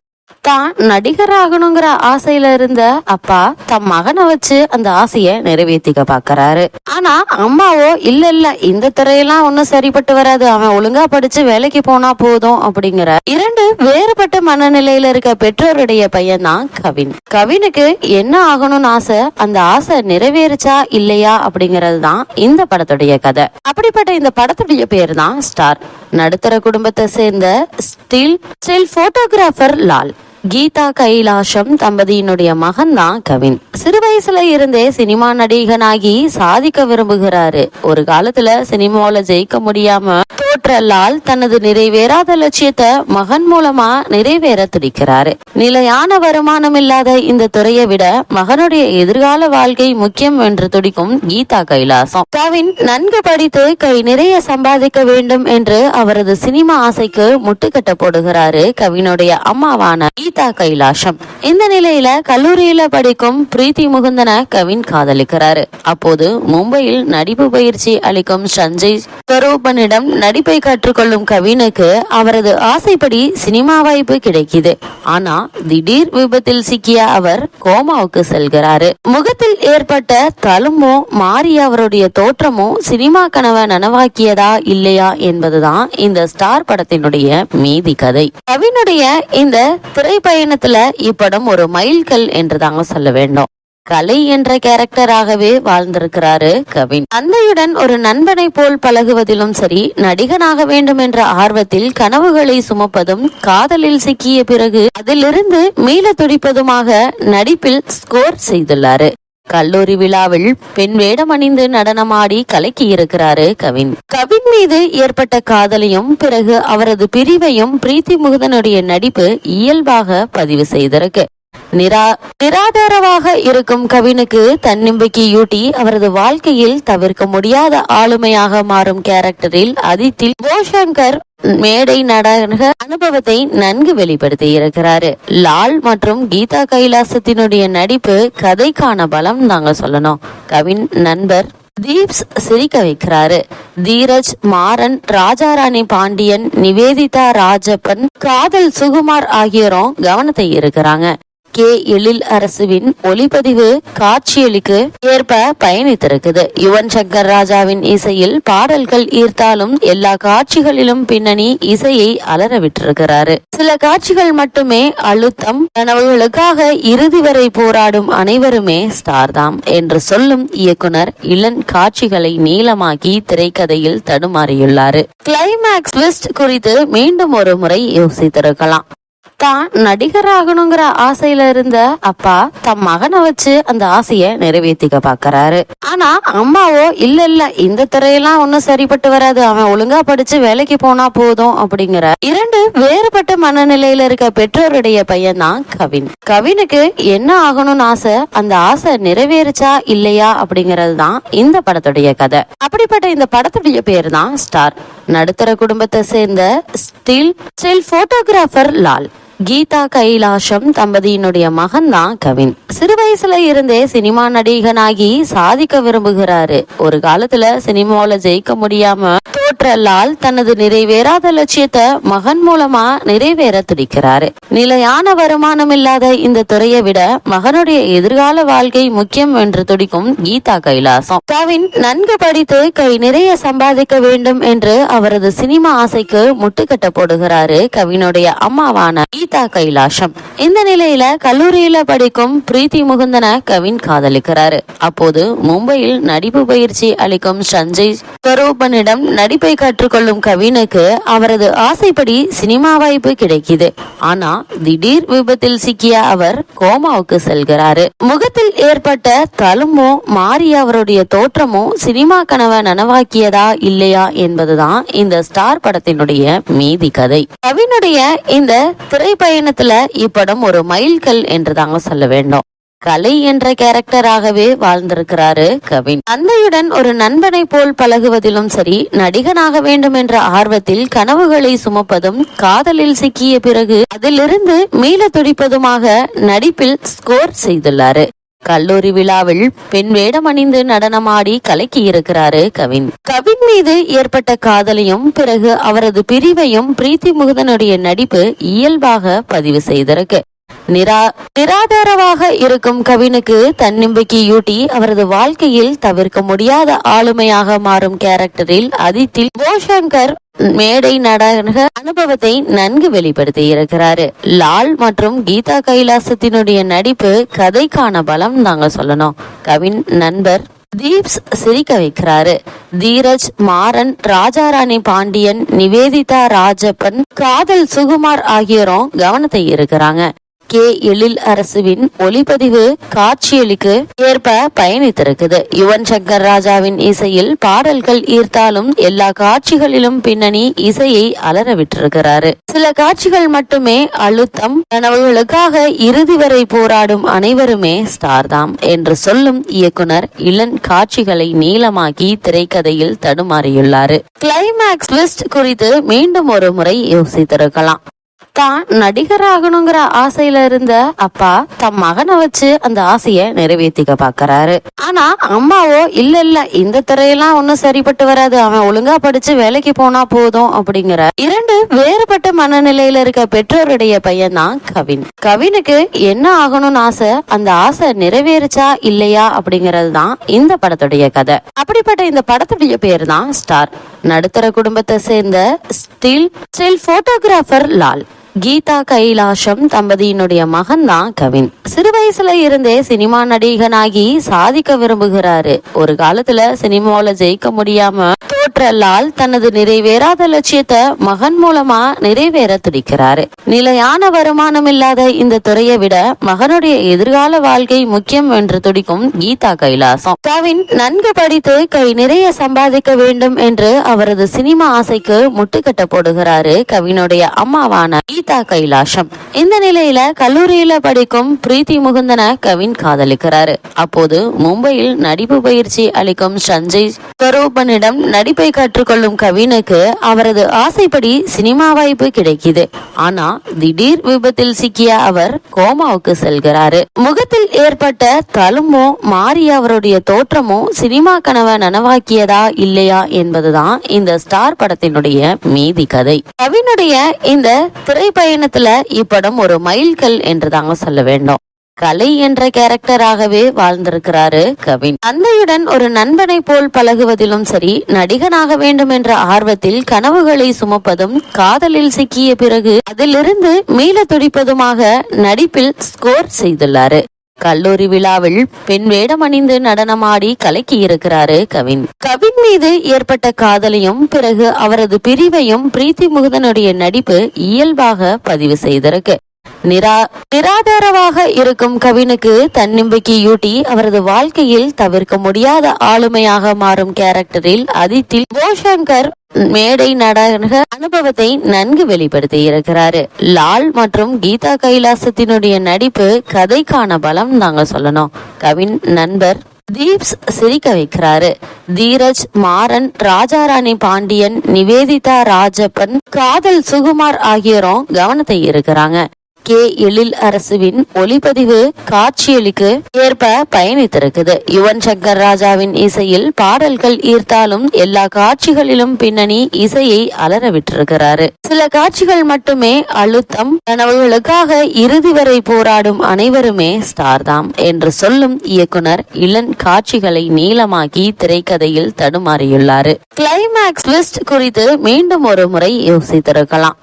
தான் நடிகர் ஆகணுங்கிற ஆசையில இருந்த அப்பா தம் மகனை வச்சு அந்த ஆசைய நிறைவேற்றிக்க பாக்குறாரு. ஆனா அம்மாவோ இல்ல இந்த துறையெல்லாம் ஒன்னும் சரிப்பட்டு வராது, அவன் ஒழுங்கா படிச்சு வேலைக்கு போனா போதும் அப்படிங்கிற இரண்டு வேறுபட்ட மனநிலையில இருக்க பெற்றோருடைய பையன் தான் கவின். கவினுக்கு என்ன ஆகணும்னு ஆசை, அந்த ஆசை நிறைவேறுச்சா இல்லையா அப்படிங்கறது தான் இந்த படத்துடைய கதை. அப்படிப்பட்ட இந்த படத்துடைய பேர் தான் ஸ்டார். நடுத்தர குடும்பத்தை சேர்ந்த ஸ்டில் போட்டோகிராஃபர் லால். கீதா கைலாஷம் தம்பதியினுடைய மகன் தான் கவின். சிறு வயசுல இருந்தே சினிமா நடிகனாகி சாதிக்க விரும்புகிறாரு. ஒரு காலத்துல சினிமாவில ஜெயிக்க முடியாம தோற்ற லால் தனது நிறைவேறாத லட்சியத்தை மகன் மூலமா நிறைவேற துடிக்கிறாரு. நிலையான வருமானம் இல்லாத இந்த துறையை விட மகனுடைய எதிர்கால வாழ்க்கை முக்கியம் என்று துடிக்கும் கீதா கைலாசம். கவின் நன்கு படித்து கை நிறைய சம்பாதிக்க வேண்டும் என்று அவரது சினிமா ஆசைக்கு முட்டுக்கட்ட போடுகிறாரு கவினுடைய அம்மாவான கீதா கைலாஷம். இந்த நிலையில கல்லூரியில படிக்கும் பிரீத்தி முகுந்தன கவின் காதலிக்கிறாரு. அப்போது மும்பையில் நடிப்பு பயிற்சி அளிக்கும் சஞ்சய் ஸ்வரூபனிடம் நடிப்பை கற்றுக்கொள்ளும் கவினுக்கு அவரது ஆசைப்படி சினிமா வாய்ப்பு கிடைக்குது. ஆனா திடீர் விபத்தில் சிக்கிய அவர் கோமாவுக்கு செல்கிறாரு. முகத்தில் ஏற்பட்ட தழும்போ மாறி அவருடைய தோற்றமோ சினிமா கனவை நனவாக்கியதா இல்லையா என்பதுதான் இந்த ஸ்டார் படத்தினுடைய மீதி கதை. கவினுடைய இந்த திரைப்பயணத்துல இப்படம் ஒரு மைல்கல் என்று தாங்க சொல்ல வேண்டும். கலை என்ற கேரக்டராகவே வாழ்ந்திருக்கிறாரு கவின். தந்தையுடன் ஒரு நண்பனை போல் பழகுவதிலும் சரி, நடிகனாக வேண்டும் என்ற ஆர்வத்தில் கனவுகளை சுமப்பதும், காதலில் சிக்கிய பிறகு அதிலிருந்து மீள துடிப்பதுமாக நடிப்பில் ஸ்கோர் செய்துள்ளாரு. கல்லூரி விழாவில் பெண் வேடம் அணிந்து நடனமாடி கலக்கி இருக்கிறாரு கவின். கவின் மீது ஏற்பட்ட காதலையும் பிறகு அவரது பிரிவையும் பிரீத்தி முகுந்தனுடைய நடிப்பு இயல்பாக பதிவு செய்திருக்கு. நிராதாரமாக இருக்கும் கவினுக்கு தன்னம்பிக்கையூட்டி அவரது வாழ்க்கையில் தவிர்க்க முடியாத ஆளுமையாக மாறும் கேரக்டரில் அதித்தி போஷங்கர் மேடை நாடக அனுபவத்தை நன்கு வெளிப்படுத்தி இருக்கிறாரு. லால் மற்றும் கீதா கைலாசத்தினுடைய நடிப்பு கதைக்கான பலம் நாங்க சொல்லணும். கவின் நண்பர் தீப்ஸ் சிரிக்க வைக்கிறாரு. தீரஜ், மாறன், ராஜாராணி பாண்டியன், நிவேதிதா ராஜப்பன், காதல் சுகுமார் ஆகியோரும் கவனத்தை இருக்கிறாங்க. கே எழில் அரசுவின் ஒளிப்பதிவு காட்சியளிக்கு ஏற்ப பயணித்திருக்குது. யுவன் சங்கர் ராஜாவின் இசையில் பாடல்கள் ஈர்த்தாலும் எல்லா காட்சிகளிலும் பின்னணி இசையை அலற விட்டிருக்கிறாரு. சில காட்சிகள் மட்டுமே அழுத்தம். கனவுகளுக்காக இறுதி வரை போராடும் அனைவருமே ஸ்டார் தாம் என்று சொல்லும் இயக்குனர் இளன் காட்சிகளை நீளமாக்கி திரைக்கதையில் தடுமாறியுள்ளாரு. கிளைமேக்ஸ் ட்விஸ்ட் குறித்து மீண்டும் ஒரு முறை யோசித்திருக்கலாம். தான் நடிகர் ஆகணுங்கிற ஆசையில இருந்த அப்பா தம் மகனை வச்சு அந்த ஆசைய நிறைவேற்றிக்க பாக்குறாரு. ஆனா அம்மாவோ இல்ல இந்த துறையெல்லாம் ஒன்னும் சரிப்பட்டு வராது, அவன் ஒழுங்கா படிச்சு வேலைக்கு போனா போதும் அப்படிங்கிற இரண்டு வேறுபட்ட மனநிலையில இருக்க பெற்றோருடைய பையன் தான் கவின். கவினுக்கு என்ன ஆகணும்னு ஆசை, அந்த ஆசை நிறைவேறுச்சா இல்லையா அப்படிங்கறது தான் இந்த படத்துடைய கதை. அப்படிப்பட்ட இந்த படத்துடைய பேர் தான் ஸ்டார். நடுத்தர குடும்பத்தை சேர்ந்த ஸ்டில் போட்டோகிராஃபர் லால். கீதா கைலாஷம் தம்பதியினுடைய மகன் தான் கவின். சிறு வயசுல இருந்தே சினிமா நடிகனாகி சாதிக்க விரும்புகிறாரு. ஒரு காலத்துல சினிமாவில ஜெயிக்க முடியாம தோற்ற லால் தனது நிறைவேறாத லட்சியத்தை மகன் மூலமா நிறைவேற துடிக்கிறாரு. நிலையான வருமானம் இல்லாத இந்த துறையை விட மகனுடைய எதிர்கால வாழ்க்கை முக்கியம் என்று துடிக்கும் கீதா கைலாசம். கவின் நன்கு படித்து கை நிறைய சம்பாதிக்க வேண்டும் என்று அவரது சினிமா ஆசைக்கு முட்டுக்கட்ட போடுகிறாரு கவினுடைய அம்மாவான கீதா கைலாஷம். இந்த நிலையில கல்லூரியில படிக்கும் பிரீத்தி முகுந்தன கவின் காதலிக்கிறாரு. அப்போது மும்பையில் நடிப்பு பயிற்சி அளிக்கும் சஞ்சய் ஸ்வரூபனிடம் நடிப்பை கற்றுக்கொள்ளும் கவினுக்கு அவரது ஆசைப்படி சினிமா வாய்ப்பு கிடைக்குது. ஆனா திடீர் விபத்தில் சிக்கிய அவர் கோமாவுக்கு செல்கிறாரு. முகத்தில் ஏற்பட்ட தழும்போ மாறி அவருடைய தோற்றமோ சினிமா கனவை நனவாக்கியதா இல்லையா என்பதுதான் இந்த ஸ்டார் படத்தினுடைய மீதி கதை. கவினுடைய இந்த திரைப்பயணத்துல இப்படம் ஒரு மைல்கல் என்று தாங்க சொல்ல வேண்டும். கலை என்ற கேரக்டராகவே வாழ்ந்திருக்கிறாரு கவின். தந்தையுடன் ஒரு நண்பனை போல் பழகுவதிலும் சரி, நடிகனாக வேண்டும் என்ற ஆர்வத்தில் கனவுகளை சுமப்பதும், காதலில் சிக்கிய பிறகு அதிலிருந்து மீள துடிப்பதுமாக நடிப்பில் ஸ்கோர் செய்துள்ளாரு. கல்லூரி விழாவில் பெண் வேடம் அணிந்து நடனமாடி கலக்கி இருக்கிறாரு கவின். கவின் மீது ஏற்பட்ட காதலையும் பிறகு அவரது பிரிவையும் பிரீத்தி முகுந்தனுடைய நடிப்பு இயல்பாக பதிவு செய்திருக்கு. நிராதாரமாக இருக்கும் கவினுக்கு தன்னம்பிக்கையூட்டி அவரது வாழ்க்கையில் தவிர்க்க முடியாத ஆளுமையாக மாறும் கேரக்டரில் அதித்தில் போஷங்கர் மேடை நாடக அனுபவத்தை நன்கு வெளிப்படுத்தி இருக்கிறாரு. லால் மற்றும் கீதா கைலாசத்தினுடைய நடிப்பு கதைக்கான பலம் தாங்க சொல்லணும். கவின் நண்பர் தீப்ஸ் சிரிக்க வைக்கிறாரு. தீரஜ், மாறன், ராஜாராணி பாண்டியன், நிவேதிதா ராஜப்பன், காதல் சுகுமார் ஆகியோரும் கவனத்தை இருக்கிறாங்க. கே எழில் அரசுவின் ஒளிப்பதிவு காட்சியளிக்கு ஏற்ப பயணித்திருக்குது. யுவன் சங்கர் ராஜாவின் இசையில் பாடல்கள் ஈர்த்தாலும் எல்லா காட்சிகளிலும் பின்னணி இசையை அலற விட்டிருக்கிறாரு. சில காட்சிகள் மட்டுமே அழுத்தம். கனவுகளுக்காக இறுதி வரை போராடும் அனைவருமே ஸ்டார்தாம் என்று சொல்லும் இயக்குனர் இளன் காட்சிகளை நீளமாக்கி திரைக்கதையில் தடுமாறியுள்ளாரு. கிளைமேக்ஸ் ட்விஸ்ட் குறித்து மீண்டும் ஒரு முறை யோசித்திருக்கலாம். தான் நடிகராகணுங்கிற ஆசையில இருந்த அப்பா தம் மகனை வச்சு அந்த ஆசைய நிறைவேற்றிக்க பாக்குறாரு. ஆனா அம்மாவோ இல்ல இந்த துறையெல்லாம் ஒன்னும் சரிப்பட்டு வராது, அவன் ஒழுங்கா படிச்சு வேலைக்கு போனா போதும் அப்படிங்கிற இரண்டு வேறுபட்ட மனநிலையில இருக்க பெற்றோருடைய பையன் தான் கவின். கவினுக்கு என்ன ஆகணும்னு ஆசை, அந்த ஆசை நிறைவேறுச்சா இல்லையா அப்படிங்கறது தான் இந்த படத்துடைய கதை. அப்படிப்பட்ட இந்த படத்துடைய பேர் தான் ஸ்டார். நடுத்தர குடும்பத்தை சேர்ந்த ஸ்டில் போட்டோகிராஃபர் லால். கீதா கைலாசம் தம்பதியினுடைய மகன் தான் கவின். சிறு வயசுல இருந்தே சினிமா நடிகனாகி சாதிக்க விரும்புகிறாரு. ஒரு காலத்துல சினிமாவில ஜெயிக்க முடியாம தோற்ற லால் தனது நிறைவேறாத லட்சியத்தை மகன் மூலமா நிறைவேற துடிக்கிறாரு. நிலையான வருமானம் இல்லாத இந்த துறையை விட மகனுடைய எதிர்கால வாழ்க்கை முக்கியம் என்று துடிக்கும் கீதா கைலாசம். கவின் நன்கு படித்து கை நிறைய சம்பாதிக்க வேண்டும் என்று அவரது சினிமா ஆசைக்கு முட்டுக்கட்ட போடுகிறாரு கவினுடைய அம்மாவான கீதா கைலாசம். இந்த நிலையில கல்லூரியில படிக்கும் பிரீத்தி முகுந்தன கவின் காதலிக்கிறாரு. அப்போது மும்பையில் நடிப்பு பயிற்சி அளிக்கும் சஞ்சய் ஸ்வரூபனிடம் நடிப்பை கற்றுக்கொள்ளும் கவினுக்கு அவரது ஆசைப்படி சினிமா வாய்ப்பு கிடைக்குது. ஆனா திடீர் விபத்தில் சிக்கிய அவர் கோமாவுக்கு செல்கிறாரு. முகத்தில் ஏற்பட்ட தழும்போ மாறிய அவருடைய தோற்றமோ சினிமா கனவை நனவாக்கியதா இல்லையா என்பதுதான் இந்த ஸ்டார் படத்தினுடைய மீதி கதை. கவினுடைய இந்த திரைப்பயணத்துல இப்படம் ஒரு மைல்கல் என்று தாங்க சொல்ல வேண்டும். கலை என்ற கேரக்டராகவே வாழ்ந்திருக்கிறாரு கவின். தந்தையுடன் ஒரு நண்பனை போல் பழகுவதிலும் சரி, நடிகனாக வேண்டும் என்ற ஆர்வத்தில் கனவுகளை சுமப்பதும், காதலில் சிக்கிய பிறகு அதிலிருந்து மீள துடிப்பதுமாக நடிப்பில் ஸ்கோர் செய்துள்ளாரு. கல்லூரி விழாவில் பெண் வேடம் அணிந்து நடனமாடி கலக்கி இருக்கிறாரு கவின். கவின் மீது ஏற்பட்ட காதலையும் பிறகு அவரது பிரிவையும் பிரீத்தி முகுந்தனுடைய நடிப்பு இயல்பாக பதிவு செய்திருக்கு. நிராதாரமாக இருக்கும் கவினுக்கு தன்னம்பிக்கையூட்டி அவரது வாழ்க்கையில் தவிர்க்க முடியாத ஆளுமையாக மாறும் கேரக்டரில் அதித்தில் போஷங்கர் மேடை நாடக அனுபவத்தை நன்கு வெளிப்படுத்தி இருக்கிறாரு. லால் மற்றும் கீதா கைலாசத்தினுடைய நடிப்பு கதைக்கான பலம் தாங்க சொல்லணும். கவின் நண்பர் தீப்ஸ் சிரிக்க வைக்கிறாரு. தீரஜ், மாறன், ராஜாராணி பாண்டியன், நிவேதிதா ராஜப்பன், காதல் சுகுமார் ஆகியோரும் கவனத்தை இருக்கிறாங்க. கே எழில் அரசுவின் ஒளிப்பதிவு காட்சியளிக்கு ஏற்ப பயணித்திருக்குது. யுவன் சங்கர் ராஜாவின் இசையில் பாடல்கள் ஈர்த்தாலும் எல்லா காட்சிகளிலும் பின்னணி இசையை அலற விட்டிருக்கிறாரு. சில காட்சிகள் மட்டுமே அழுத்தம். கனவுகளுக்காக இறுதி வரை போராடும் அனைவருமே ஸ்டார்தாம் என்று சொல்லும் இயக்குனர் இளன் காட்சிகளை நீளமாக்கி திரைக்கதையில் தடுமாறியுள்ளாரு. கிளைமேக்ஸ் ட்விஸ்ட் குறித்து மீண்டும் ஒரு முறை யோசித்திருக்கலாம்.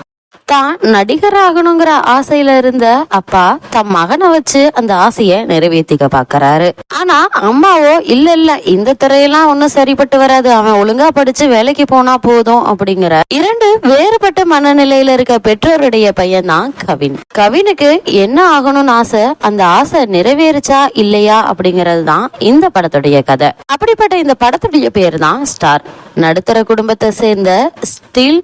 தான் நடிகராகணுங்கிற ஆசையில இருந்த அப்பா தம் மகனை வச்சு அந்த ஆசைய நிறைவேற்றிக்க பாக்குறாரு. ஆனா அம்மாவோ இல்ல இந்த துறையெல்லாம் ஒன்னும் சரிப்பட்டு வராது, அவன் ஒழுங்கா படிச்சு வேலைக்கு போனா போதும் அப்படிங்கிற இரண்டு வேறுபட்ட மனநிலையில இருக்க பெற்றோருடைய பையன் தான் கவின். கவினுக்கு என்ன ஆகணும்னு ஆசை, அந்த ஆசை நிறைவேறுச்சா இல்லையா அப்படிங்கறது தான் இந்த படத்துடைய கதை. அப்படிப்பட்ட இந்த படத்துடைய பேர் தான் ஸ்டார். நடுத்தர குடும்பத்தை சேர்ந்த ஸ்டில்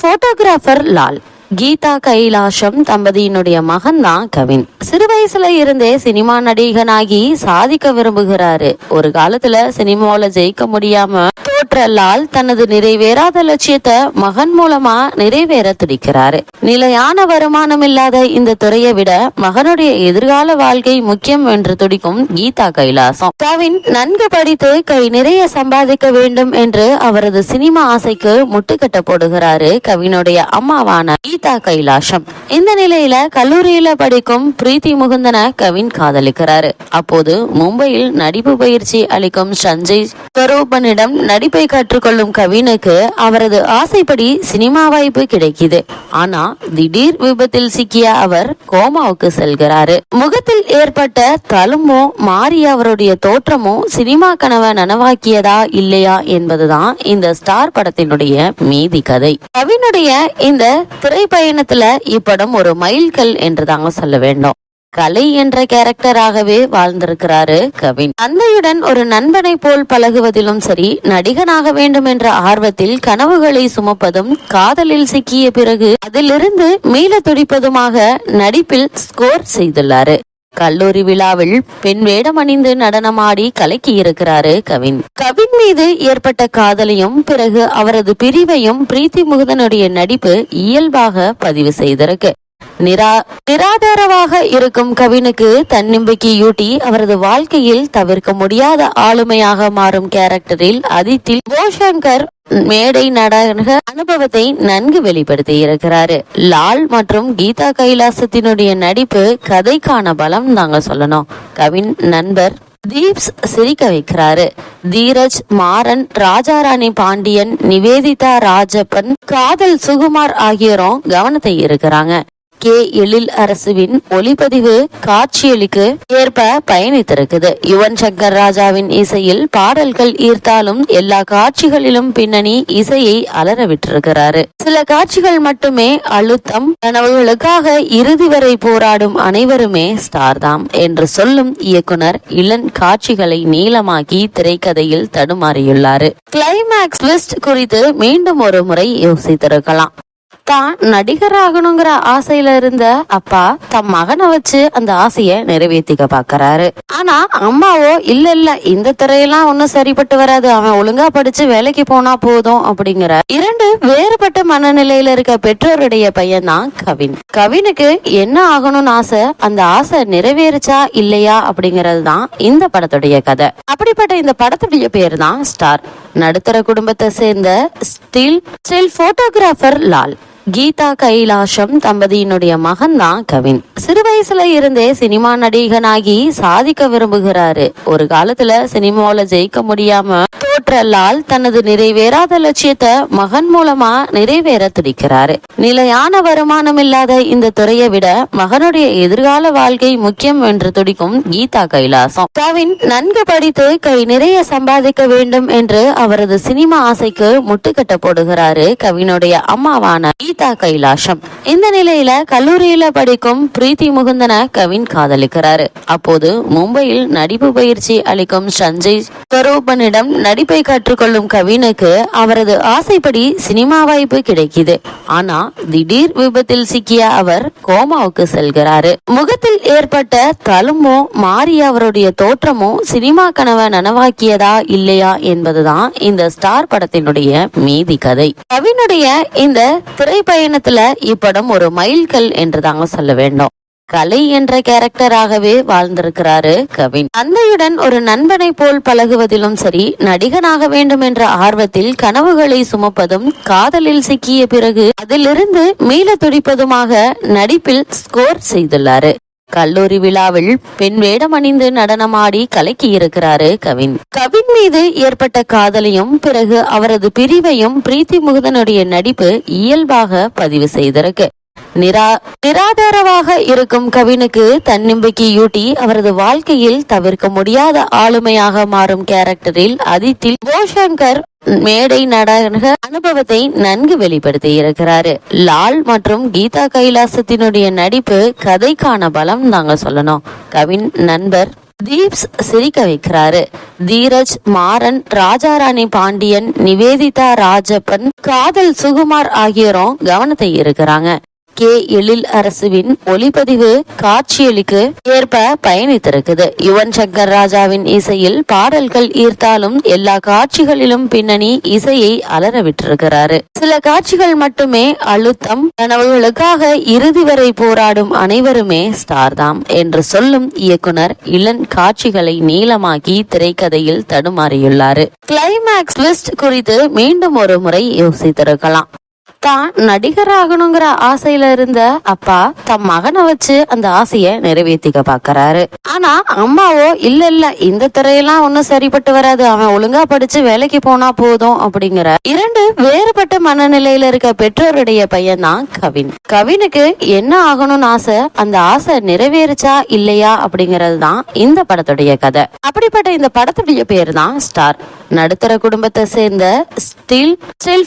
போட்டோகிராஃபர் லால். கீதா கைலாசம் தம்பதியினுடைய மகன் தான் கவின். சிறு வயசுல இருந்தே சினிமா நடிகனாகி சாதிக்க விரும்புகிறாரு. ஒரு காலத்துல சினிமாவில ஜெயிக்க முடியாம தோற்ற லால் தனது நிறைவேறாத லட்சியத்தை மகன் மூலமா நிறைவேற துடிக்கிறாரு. நிலையான வருமானம் இல்லாத இந்த துறையை விட மகனுடைய எதிர்கால வாழ்க்கை முக்கியம் என்று துடிக்கும் கீதா கைலாசம். கவின் நன்கு படித்து கை நிறைய சம்பாதிக்க வேண்டும் என்று அவரது சினிமா ஆசைக்கு முட்டுக்கட்ட போடுகிறாரு கவினுடைய அம்மாவான கீதா கைலாசம். இந்த நிலையில கல்லூரியில படிக்கும் பிரீத்தி முகுந்தனை கவின் காதலிக்கிறாரு. அப்போது மும்பையில் நடிப்பு பயிற்சி அளிக்கும் சஞ்சய் ஸ்வரூபனிடம் நடிப்பை கற்றுக்கொள்ளும் கவினுக்கு அவரது ஆசைப்படி சினிமா வாய்ப்பு கிடைக்குது. ஆனா திடீர் விபத்தில் சிக்கிய அவர் கோமாவுக்கு செல்கிறாரு. முகத்தில் ஏற்பட்ட தழும்போ மாறி அவருடைய தோற்றமோ சினிமா கனவை நனவாக்கியதா இல்லையா என்பதுதான் இந்த ஸ்டார் படத்தினுடைய மீதி கதை. கவினுடைய இந்த திரைப்பயணத்துல இப்படம் ஒரு மைல்கல் என்று தாங்க சொல்ல வேண்டும். கலை என்ற கேரக்டராகவே வாழ்ந்திருக்கிறாரு கவின். தந்தையுடன் ஒரு நண்பனை போல் பழகுவதிலும் சரி, நடிகனாக வேண்டும் என்ற ஆர்வத்தில் கனவுகளை சுமப்பதும், காதலில் சிக்கிய பிறகு அதிலிருந்து மீள துடிப்பதுமாக நடிப்பில் ஸ்கோர் செய்துள்ளாரு. கல்லூரி விழாவில் பெண் வேடம் அணிந்து நடனமாடி கலக்கி இருக்கிறாரு கவின். கவின் மீது ஏற்பட்ட காதலையும் பிறகு அவரது பிரிவையும் பிரீத்தி முகுந்தனுடைய நடிப்பு இயல்பாக பதிவு செய்திருக்கு. நிராதாரமாக இருக்கும் கவினுக்கு தன்னம்பிக்கையூட்டி அவரது வாழ்க்கையில் தவிர்க்க முடியாத ஆளுமையாக மாறும் கேரக்டரில் அதித்தில் போஷங்கர் மேடை நாடக அனுபவத்தை நன்கு வெளிப்படுத்தி இருக்கிறாரு. லால் மற்றும் கீதா கைலாசத்தினுடைய நடிப்பு கதைக்கான பலம் தாங்க சொல்லணும். கவின் நண்பர் தீப்ஸ் சிரிக்க வைக்கிறாரு. தீரஜ், மாறன், ராஜாராணி பாண்டியன், நிவேதிதா ராஜப்பன், காதல் சுகுமார் ஆகியோரும் கவனத்தை இருக்கிறாங்க. கே எழில் அரசுவின் ஒளிப்பதிவு காட்சியளிக்கு ஏற்ப பயணித்திருக்குது. யுவன் சங்கர் ராஜாவின் இசையில் பாடல்கள் ஈர்த்தாலும் எல்லா காட்சிகளிலும் பின்னணி இசையை அலற விட்டிருக்கிறாரு. சில காட்சிகள் மட்டுமே அழுத்தம். கனவுகளுக்காக இறுதி வரை போராடும் அனைவருமே ஸ்டார் தாம் என்று சொல்லும் இயக்குனர் இளன் காட்சிகளை நீளமாக்கி திரைக்கதையில் தடுமாறியுள்ளாரு. கிளைமேக்ஸ் ட்விஸ்ட் குறித்து மீண்டும் ஒரு முறை யோசித்திருக்கலாம். தான் நடிகர் ஆகணுங்கிற ஆசையில இருந்த அப்பா தம் மகனை வச்சு அந்த ஆசைய நிறைவேற்றிக்க பாக்குறாரு. ஆனா அம்மாவோ இல்ல இந்த துறையெல்லாம் ஒன்னும் சரிப்பட்டு வராது, அவன் ஒழுங்கா படிச்சு வேலைக்கு போனா போதும் அப்படிங்கிற இரண்டு வேறுபட்ட மனநிலையில இருக்க பெற்றோருடைய பையன் தான் கவின். கவினுக்கு என்ன ஆகணும்னு ஆசை, அந்த ஆசை நிறைவேறுச்சா இல்லையா அப்படிங்கறது தான் இந்த படத்துடைய கதை. அப்படிப்பட்ட இந்த படத்துடைய பேர் தான் ஸ்டார். நடுத்தர குடும்பத்தை சேர்ந்த ஸ்டில் போட்டோகிராஃபர் லால். கீதா கைலாசம் தம்பதியினுடைய மகன் தான் கவின். சிறு வயசுல இருந்தே சினிமா நடிகனாகி சாதிக்க விரும்புகிறாரு. ஒரு காலத்துல சினிமாவில ஜெயிக்க முடியாம தோற்ற லால் தனது நிறைவேறாத லட்சியத்தை மகன் மூலமா நிறைவேற துடிக்கிறாரு. நிலையான வருமானம் இல்லாத இந்த துறையை விட மகனுடைய எதிர்கால வாழ்க்கை முக்கியம் என்று துடிக்கும் கீதா கைலாசம். கவின் நன்கு படித்து கை நிறைய சம்பாதிக்க வேண்டும் என்று அவரது சினிமா ஆசைக்கு முட்டுக்கட்ட போடுகிறாரு கவினுடைய அம்மாவான கீதா கைலாசம். இந்த நிலையில கல்லூரியில படிக்கும் பிரீத்தி முகுந்தனை கவின் காதலிக்கிறாரு. அப்போது மும்பையில் நடிப்பு பயிற்சி அளிக்கும் சஞ்சய் ஸ்வரூபனிடம் நடிப்பை கற்றுக்கொள்ளும் கவினுக்கு அவரது ஆசைப்படி சினிமா வாய்ப்பு கிடைக்குது. ஆனா திடீர் விபத்தில் சிக்கிய அவர் கோமாவுக்கு செல்கிறாரு. முகத்தில் ஏற்பட்ட தழும்போ மாறி அவருடைய தோற்றமோ சினிமா கனவை நனவாக்கியதா இல்லையா என்பதுதான் இந்த ஸ்டார் படத்தினுடைய மீதி கதை. கவினுடைய இந்த திரைப்பயணத்துல இப்படம் ஒரு மைல்கல் என்று தாங்க சொல்ல வேண்டும். கலை என்ற கேரக்டராகவே வாழ்ந்திருக்கிறாரு கவின். தந்தையுடன் ஒரு நண்பனை போல் பழகுவதிலும் சரி, நடிகனாக வேண்டும் என்ற ஆர்வத்தில் கனவுகளை சுமப்பதும், காதலில் சிக்கிய பிறகு அதிலிருந்து மீள துடிப்பதுமாக நடிப்பில் ஸ்கோர் செய்துள்ளாரு. கல்லூரி விழாவில் பெண் வேடம் அணிந்து நடனமாடி கலக்கி இருக்கிறாரு கவின். கவின் மீது ஏற்பட்ட காதலையும் பிறகு அவரது பிரிவையும் பிரீத்தி முகுந்தனுடைய நடிப்பு இயல்பாக பதிவு செய்திருக்கு. நிராதாரமாக இருக்கும் கவினுக்கு தன்னம்பிக்கையூட்டி அவரது வாழ்க்கையில் தவிர்க்க முடியாத ஆளுமையாக மாறும் கேரக்டரில் அதித்தில் போஷங்கர் மேடை நாடக அனுபவத்தை நன்கு வெளிப்படுத்தி இருக்கிறாரு. லால் மற்றும் கீதா கைலாசத்தினுடைய நடிப்பு கதைக்கான பலம் தாங்க சொல்லணும். கவின் நண்பர் தீப்ஸ் சிரிக்க வைக்கிறாரு. தீரஜ், மாறன், ராஜாராணி பாண்டியன், நிவேதிதா ராஜப்பன், காதல் சுகுமார் ஆகியோரும் கவனத்தை இருக்கிறாங்க. கே எழில் அரசுவின் ஒளிப்பதிவு காட்சியளிக்கு ஏற்ப பயணித்திருக்குது. யுவன் சங்கர் ராஜாவின் இசையில் பாடல்கள் ஈர்த்தாலும் எல்லா காட்சிகளிலும் பின்னணி இசையை அலற விட்டிருக்கிறாரு. சில காட்சிகள் மட்டுமே அழுத்தம். கனவுகளுக்காக இறுதி வரை போராடும் அனைவருமே ஸ்டார் தாம் என்று சொல்லும் இயக்குனர் இளன் காட்சிகளை நீளமாக்கி திரைக்கதையில் தடுமாறியுள்ளாரு. கிளைமேக்ஸ் ட்விஸ்ட் குறித்து மீண்டும் ஒரு முறை யோசித்திருக்கலாம். தான் நடிகராகணுங்கிற ஆசையில இருந்த அப்பா தம் மகனை வச்சு அந்த ஆசைய நிறைவேற்றிக்க பாக்குறாரு. ஆனா அம்மாவோ இல்ல இந்த துறையெல்லாம் ஒன்னும் சரிப்பட்டு வராது, அவன் ஒழுங்கா படிச்சு வேலைக்கு போனா போதும் அப்படிங்கிற இரண்டு வேறுபட்ட மனநிலையில இருக்க பெற்றோருடைய பையன் தான் கவின். கவினுக்கு என்ன ஆகணும்னு ஆசை, அந்த ஆசை நிறைவேறுச்சா இல்லையா அப்படிங்கறது தான் இந்த படத்துடைய கதை. அப்படிப்பட்ட இந்த படத்துடைய பேர் தான் ஸ்டார். நடுத்தர குடும்பத்தை சேர்ந்த ஸ்டில்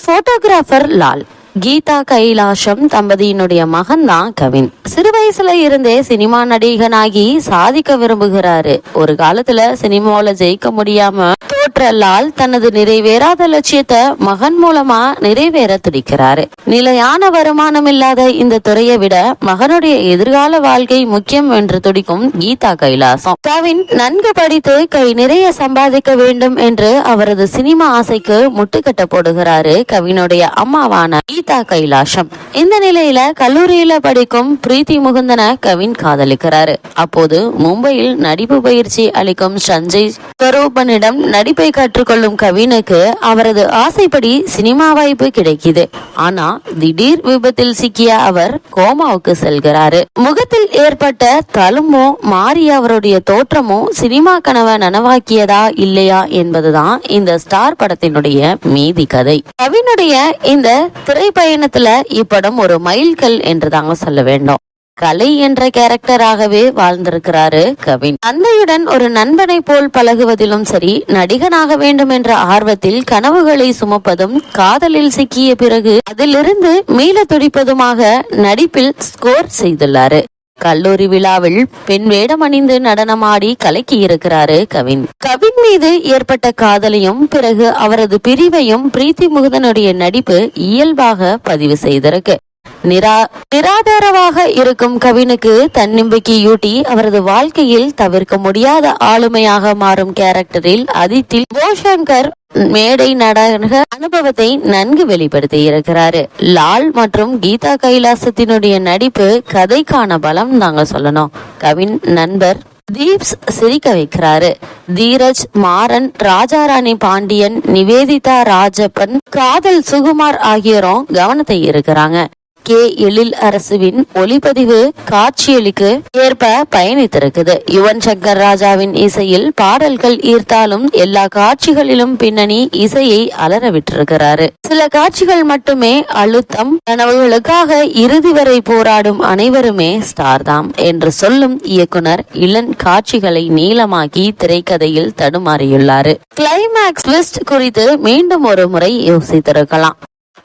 போட்டோகிராஃபர் லால். கீதா கைலாசம் தம்பதியினுடைய மகன் தான் கவின். சிறு வயசுல இருந்தே சினிமா நடிகனாகி சாதிக்க விரும்புகிறாரு. ஒரு காலத்துல சினிமாவில ஜெயிக்க முடியாம தோற்ற லால் தனது நிறைவேறாத லட்சியத்தை மகன் மூலமா நிறைவேற துடிக்கிறாரு. நிலையான வருமானம் இல்லாத இந்த துறையை விட மகனுடைய எதிர்கால வாழ்க்கை முக்கியம் என்று துடிக்கும் கீதா கைலாசம். கவின் நன்கு படித்து கை நிறைய சம்பாதிக்க வேண்டும் என்று அவரது சினிமா ஆசைக்கு முட்டுக்கட்ட போடுகிறாரு கவினுடைய அம்மாவான கீதா கைலாசம். இந்த நிலையில கல்லூரியில படிக்கும் பிரீத்தி முகுந்தனை கவின் காதலிக்கிறாரு. அப்போது மும்பையில் நடிப்பு பயிற்சி அளிக்கும் சஞ்சய் ஸ்வரூபனிடம் நடிப்பை கற்றுக்கொள்ளும் கவினுக்கு அவரது ஆசைப்படி சினிமா வாய்ப்பு கிடைக்குது. ஆனா திடீர் விபத்தில் சிக்கிய அவர் கோமாவுக்கு செல்கிறாரு. முகத்தில் ஏற்பட்ட தழும்போ மாறி அவருடைய தோற்றமோ சினிமா கனவை நனவாக்கியதா இல்லையா என்பதுதான் இந்த ஸ்டார் படத்தினுடைய மீதி கதை. கவினுடைய இந்த திரைப்பயணத்துல இப்படம் ஒரு மைல்கல் என்று தாங்க சொல்ல வேண்டும். கலை என்ற கேரக்டராகவே வாழ்ந்திருக்கிறாரு கவின். தந்தையுடன் ஒரு நண்பனை போல் பழகுவதிலும் சரி, நடிகனாக வேண்டும் என்ற ஆர்வத்தில் கனவுகளை சுமப்பதும், காதலில் சிக்கிய பிறகு அதிலிருந்து மீள துடிப்பதுமாக நடிப்பில் ஸ்கோர் செய்துள்ளாரு. கல்லூரி விழாவில் பெண் வேடம் அணிந்து நடனமாடி கலக்கி இருக்கிறாரு கவின். கவின் மீது ஏற்பட்ட காதலையும் பிறகு அவரது பிரிவையும் பிரீத்தி முகுந்தனுடைய நடிப்பு இயல்பாக பதிவு செய்திருக்கு. நிராதாரமாக இருக்கும் கவினுக்கு தன்னம்பிக்கையூட்டி அவரது வாழ்க்கையில் தவிர்க்க முடியாத ஆளுமையாக மாறும் கேரக்டரில் அதித்தில் போஷங்கர் மேடை நாடக அனுபவத்தை நன்கு வெளிப்படுத்தி இருக்கிறாரு. லால் மற்றும் கீதா கைலாசத்தினுடைய நடிப்பு கதைக்கான பலம் நாங்க சொல்லணும். கவின் நண்பர் தீப்ஸ் சிரிக்க வைக்கிறாரு. தீரஜ், மாறன், ராஜாராணி பாண்டியன், நிவேதிதா ராஜப்பன், காதல் சுகுமார் ஆகியோரும் கவனத்தை இருக்கிறாங்க. கே எழில் அரசுவின் ஒளிப்பதிவு காட்சியளிக்கு ஏற்ப பயணித்திருக்குது. யுவன் சங்கர் ராஜாவின் இசையில் பாடல்கள் ஈர்த்தாலும் எல்லா காட்சிகளிலும் பின்னணி இசையை அலற விட்டிருக்கிறாரு. சில காட்சிகள் மட்டுமே அழுத்தம். கனவுகளுக்காக இறுதி வரை போராடும் அனைவருமே ஸ்டார் தாம் என்று சொல்லும் இயக்குனர் இளன் காட்சிகளை நீளமாக்கி திரைக்கதையில் தடுமாறியுள்ளாரு. கிளைமேக்ஸ் ட்விஸ்ட் குறித்து மீண்டும் ஒரு முறை யோசித்திருக்கலாம்.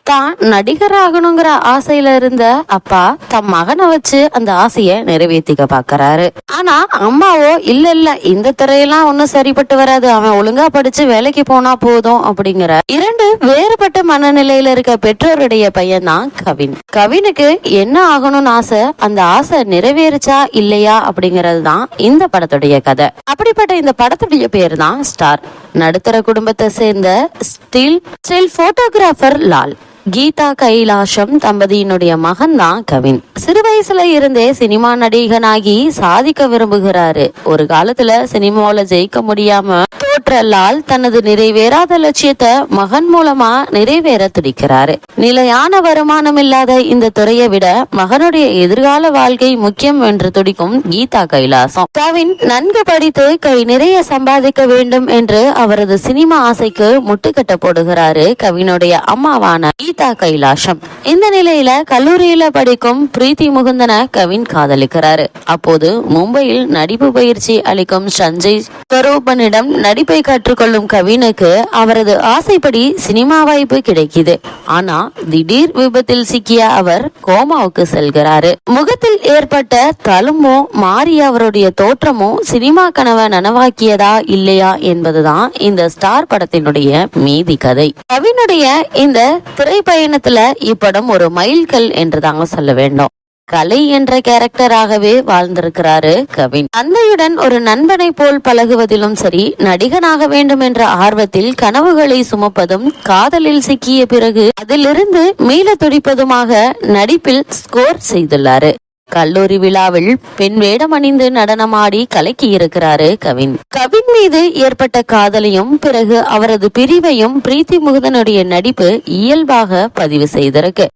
தான் நடிகராகணுங்கிற ஆசையில இருந்த அப்பா தம் மகனை வச்சு அந்த ஆசைய நிறைவேற்றிக்க பாக்குறாரு. ஆனா அம்மாவோ இல்ல இந்த துறையெல்லாம் ஒன்னும் சரிப்பட்டு வராது, அவன் ஒழுங்கா படிச்சு வேலைக்கு போனா போதும் அப்படிங்கிற இரண்டு வேறுபட்ட மனநிலையில இருக்க பெற்றோருடைய பையன் தான் கவின். கவினுக்கு என்ன ஆகணும்னு ஆசை, அந்த ஆசை நிறைவேறுச்சா இல்லையா அப்படிங்கறது தான் இந்த படத்துடைய கதை. அப்படிப்பட்ட இந்த படத்துடைய பேர் தான் ஸ்டார். நடுத்தர குடும்பத்தை சேர்ந்த ஸ்டில் போட்டோகிராஃபர் லால். கீதா கைலாசம் தம்பதியினுடைய மகன் தான் கவின். சிறு வயசுல இருந்தே சினிமா நடிகனாகி சாதிக்க விரும்புகிறாரு. ஒரு காலத்துல சினிமாவில ஜெயிக்க முடியாம தோற்ற லால் தனது நிறைவேறாத லட்சியத்தை மகன் மூலமா நிறைவேற துடிக்கிறாரு. நிலையான வருமானம் இல்லாத இந்த துறையை விட மகனுடைய எதிர்கால வாழ்க்கை முக்கியம் என்று துடிக்கும் கீதா கைலாசம். கவின் நன்கு படித்து கை நிறைய சம்பாதிக்க வேண்டும் என்று அவரது சினிமா ஆசைக்கு முட்டுக்கட்ட போடுகிறாரு கவினுடைய அம்மாவான கீதா கைலாசம். இந்த நிலையில கல்லூரியில படிக்கும் பிரீத்தி முகுந்தனை கவின் காதலிக்கிறாரு. அப்போது மும்பையில் நடிப்பு பயிற்சி அளிக்கும் சஞ்சய் ஸ்வரூபனிடம் நடிப்பை கற்றுக்கொள்ளும் கவினுக்கு அவரது ஆசைப்படி சினிமா வாய்ப்பு கிடைக்குது. ஆனா திடீர் விபத்தில் சிக்கிய அவர் கோமாவுக்கு செல்கிறாரு. முகத்தில் ஏற்பட்ட தழும்போ மாறி அவருடைய தோற்றமோ சினிமா கனவை நனவாக்கியதா இல்லையா என்பதுதான் இந்த ஸ்டார் படத்தினுடைய மீதி கதை. கவினுடைய இந்த திரைப்பயணத்துல இப்படம் ஒரு மைல்கல் என்று தாங்க சொல்ல வேண்டும். கலை என்ற கேரக்டராகவே வாழ்ந்திருக்கிறாரு கவின். தந்தையுடன் ஒரு நண்பனை போல் பழகுவதிலும் சரி, நடிகனாக வேண்டும் என்ற ஆர்வத்தில் கனவுகளை சுமப்பதும், காதலில் சிக்கிய பிறகு அதிலிருந்து மீள துடிப்பதுமாக நடிப்பில் ஸ்கோர் செய்துள்ளாரு. கல்லூரி விழாவில் பெண் வேடம் அணிந்து நடனமாடி கலக்கி இருக்கிறாரு கவின். கவின் மீது ஏற்பட்ட காதலையும் பிறகு அவரது பிரிவையும் பிரீத்தி முகுந்தனுடைய நடிப்பு இயல்பாக பதிவு செய்திருக்கு.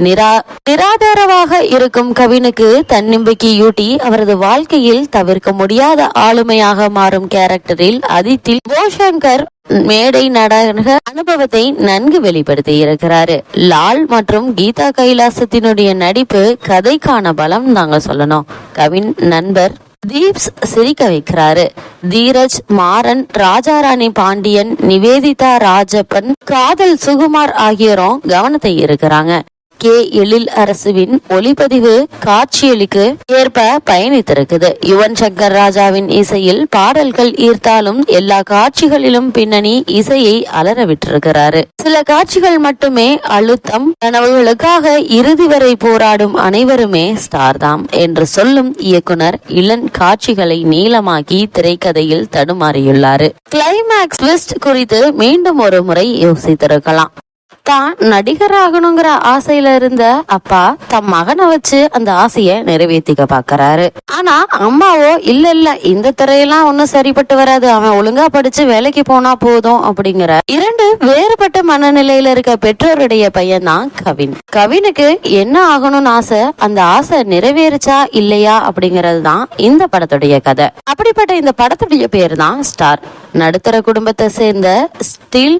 நிராதாரமாக இருக்கும் கவினுக்கு தன்னம்பிக்கையூட்டி அவரது வாழ்க்கையில் தவிர்க்க முடியாத ஆளுமையாக மாறும் கேரக்டரில் அதித்தி போஷங்கர் மேடை நாடக அனுபவத்தை நன்கு வெளிப்படுத்தி இருக்கிறாரு. லால் மற்றும் கீதா கைலாசத்தினுடைய நடிப்பு கதைக்கான பலம் நாங்க சொல்லணும். கவின் நண்பர் தீப்ஸ் சிரிக்க வைக்கிறாரு. தீரஜ், மாறன், ராஜாராணி பாண்டியன், நிவேதிதா ராஜப்பன், காதல் சுகுமார் ஆகியோரும் கவனத்தை இருக்கிறாங்க. கே எழில் அரசுவின் ஒளிப்பதிவு காட்சியளிக்கு ஏற்ப பயணித்திருக்குது. யுவன் சங்கர் ராஜாவின் இசையில் பாடல்கள் ஈர்த்தாலும் எல்லா காட்சிகளிலும் பின்னணி இசையை அலற விட்டிருக்கிறாரு. சில காட்சிகள் மட்டுமே அழுத்தம். கனவுகளுக்காக இறுதி வரை போராடும் அனைவருமே ஸ்டார்தாம் என்று சொல்லும் இயக்குனர் இளன் காட்சிகளை நீளமாக்கி திரைக்கதையில் தடுமாறியுள்ளாரு. கிளைமேக்ஸ் ட்விஸ்ட் குறித்து மீண்டும் ஒரு முறை யோசித்திருக்கலாம். தான் நடிகராகணுங்கிற ஆசையில இருந்த அப்பா தம் மகனை வச்சு அந்த ஆசைய நிறைவேற்றிக்க பாக்குறாரு. ஆனா அம்மாவோ இல்ல இந்த துறையெல்லாம் ஒன்னும் சரிப்பட்டு வராது, அவன் ஒழுங்கா படிச்சு வேலைக்கு போனா போதும் அப்படிங்கிற இரண்டு வேறுபட்ட மனநிலையில இருக்க பெற்றோருடைய பையன் தான் கவின். கவினுக்கு என்ன ஆகணும்னு ஆசை, அந்த ஆசை நிறைவேறுச்சா இல்லையா அப்படிங்கறது தான் இந்த படத்துடைய கதை. அப்படிப்பட்ட இந்த படத்துடைய பேர் தான் ஸ்டார். நடுத்தர குடும்பத்தை சேர்ந்த ஸ்டில்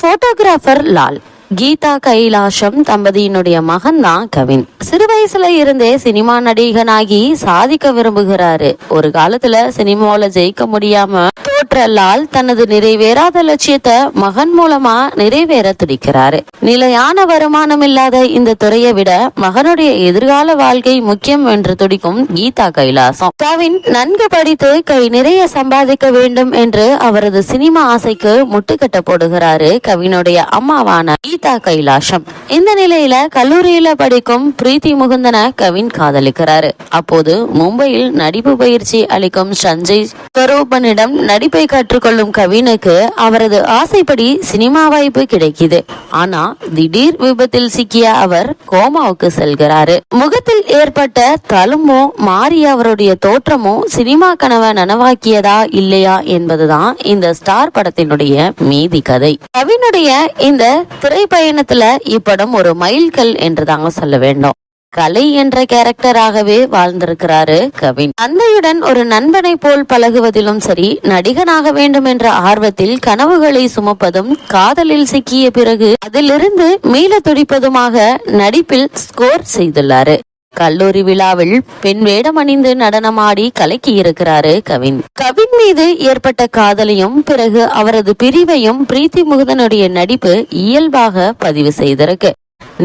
போட்டோகிராஃபர் லால். கீதா கைலாசம் தம்பதியினுடைய மகன் தான் கவின். சிறு வயசுல இருந்தே சினிமா நடிகனாகி சாதிக்க விரும்புகிறாரு. ஒரு காலத்துல சினிமாவில ஜெயிக்க முடியாம தோற்ற லால் தனது நிறைவேறாத லட்சியத்தை மகன் மூலமா நிறைவேற துடிக்கிறாரு. நிலையான வருமானம் இல்லாத இந்த துறையை விட மகனுடைய எதிர்கால வாழ்க்கை முக்கியம் என்று துடிக்கும் கீதா கைலாசம். கவின் நன்கு படித்து கை நிறைய சம்பாதிக்க வேண்டும் என்று அவரது சினிமா ஆசைக்கு முட்டுக்கட்ட போடுகிறாரு கவினுடைய அம்மாவான கீதா கைலாசம். இந்த நிலையில கல்லூரியில படிக்கும் பிரீத்தி முகுந்தன கவின் காதலிக்கிறாரு. அப்போது மும்பையில் நடிப்பு பயிற்சி அளிக்கும் சஞ்சய் ஸ்வரூபனிடம் நடிப்பை கற்றுக்கொள்ளும் கவினுக்கு அவரது ஆசைப்படி சினிமா வாய்ப்பு கிடைக்குது. ஆனா திடீர் விபத்தில் சிக்கிய அவர் கோமாவுக்கு செல்கிறாரு. முகத்தில் ஏற்பட்ட தழும்போ மாறி அவருடைய தோற்றமோ சினிமா கனவை நனவாக்கியதா இல்லையா என்பதுதான் இந்த ஸ்டார் படத்தினுடைய மீதி கதை. கவினுடைய இந்த திரைப்பயணத்துல இப்படம் ஒரு மைல்கல் என்று தாங்க சொல்ல வேண்டும். கலை என்ற கேரக்டராகவே வாழ்ந்திருக்கிறாரு கவின். தந்தையுடன் ஒரு நண்பனை போல் பழகுவதிலும் சரி, நடிகனாக வேண்டும் என்ற ஆர்வத்தில் கனவுகளை சுமப்பதும், காதலில் சிக்கிய பிறகு அதிலிருந்து மீள துடிப்பதுமாக நடிப்பில் ஸ்கோர் செய்துள்ளாரு. கல்லூரி விழாவில் பெண் வேடம் அணிந்து நடனமாடி கலக்கி இருக்கிறாரு கவின். கவின் மீது ஏற்பட்ட காதலையும் பிறகு அவரது பிரிவையும் பிரீத்தி முகுந்தனுடைய நடிப்பு இயல்பாக பதிவு செய்திருக்கு.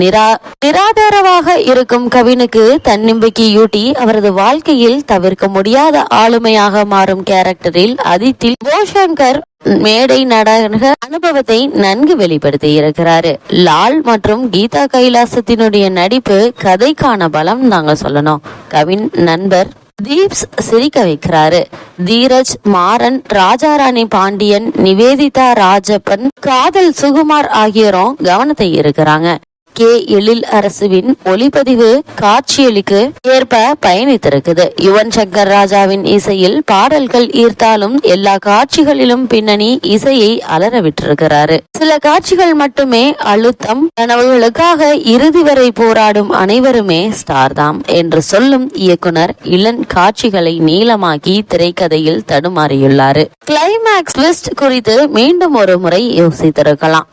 நிராதாரமாக இருக்கும் கவினுக்கு தன்னம்பிக்கையூட்டி அவரது வாழ்க்கையில் தவிர்க்க முடியாத ஆளுமையாக மாறும் கேரக்டரில் அதித்தி போஷங்கர் மேடை நாடக அனுபவத்தை நன்கு வெளிப்படுத்தி இருக்கிறாரு. லால் மற்றும் கீதா கைலாசத்தினுடைய நடிப்பு கதைக்கான பலம் நாங்க சொல்லணும். கவின் நண்பர் தீப்ஸ் சிரிக்க வைக்கிறாரு. தீரஜ், மாறன், ராஜாராணி பாண்டியன், நிவேதிதா ராஜப்பன், காதல் சுகுமார் ஆகியோரும் கவனத்தை இருக்கிறாங்க. கே எழில் அரசுவின் ஒளிப்பதிவு காட்சியளிக்கு ஏற்ப பயணித்திருக்குது. யுவன் சங்கர் ராஜாவின் இசையில் பாடல்கள் ஈர்த்தாலும் எல்லா காட்சிகளிலும் பின்னணி இசையை அலற விட்டிருக்கிறாரு. சில காட்சிகள் மட்டுமே அழுத்தம். கனவுகளுக்காக இறுதி வரை போராடும் அனைவருமே ஸ்டார்தாம் என்று சொல்லும் இயக்குனர் இளன் காட்சிகளை நீளமாக்கி திரைக்கதையில் தடுமாறியுள்ளாரு. கிளைமேக்ஸ் ட்விஸ்ட் குறித்து மீண்டும் ஒரு முறை யோசித்திருக்கலாம்.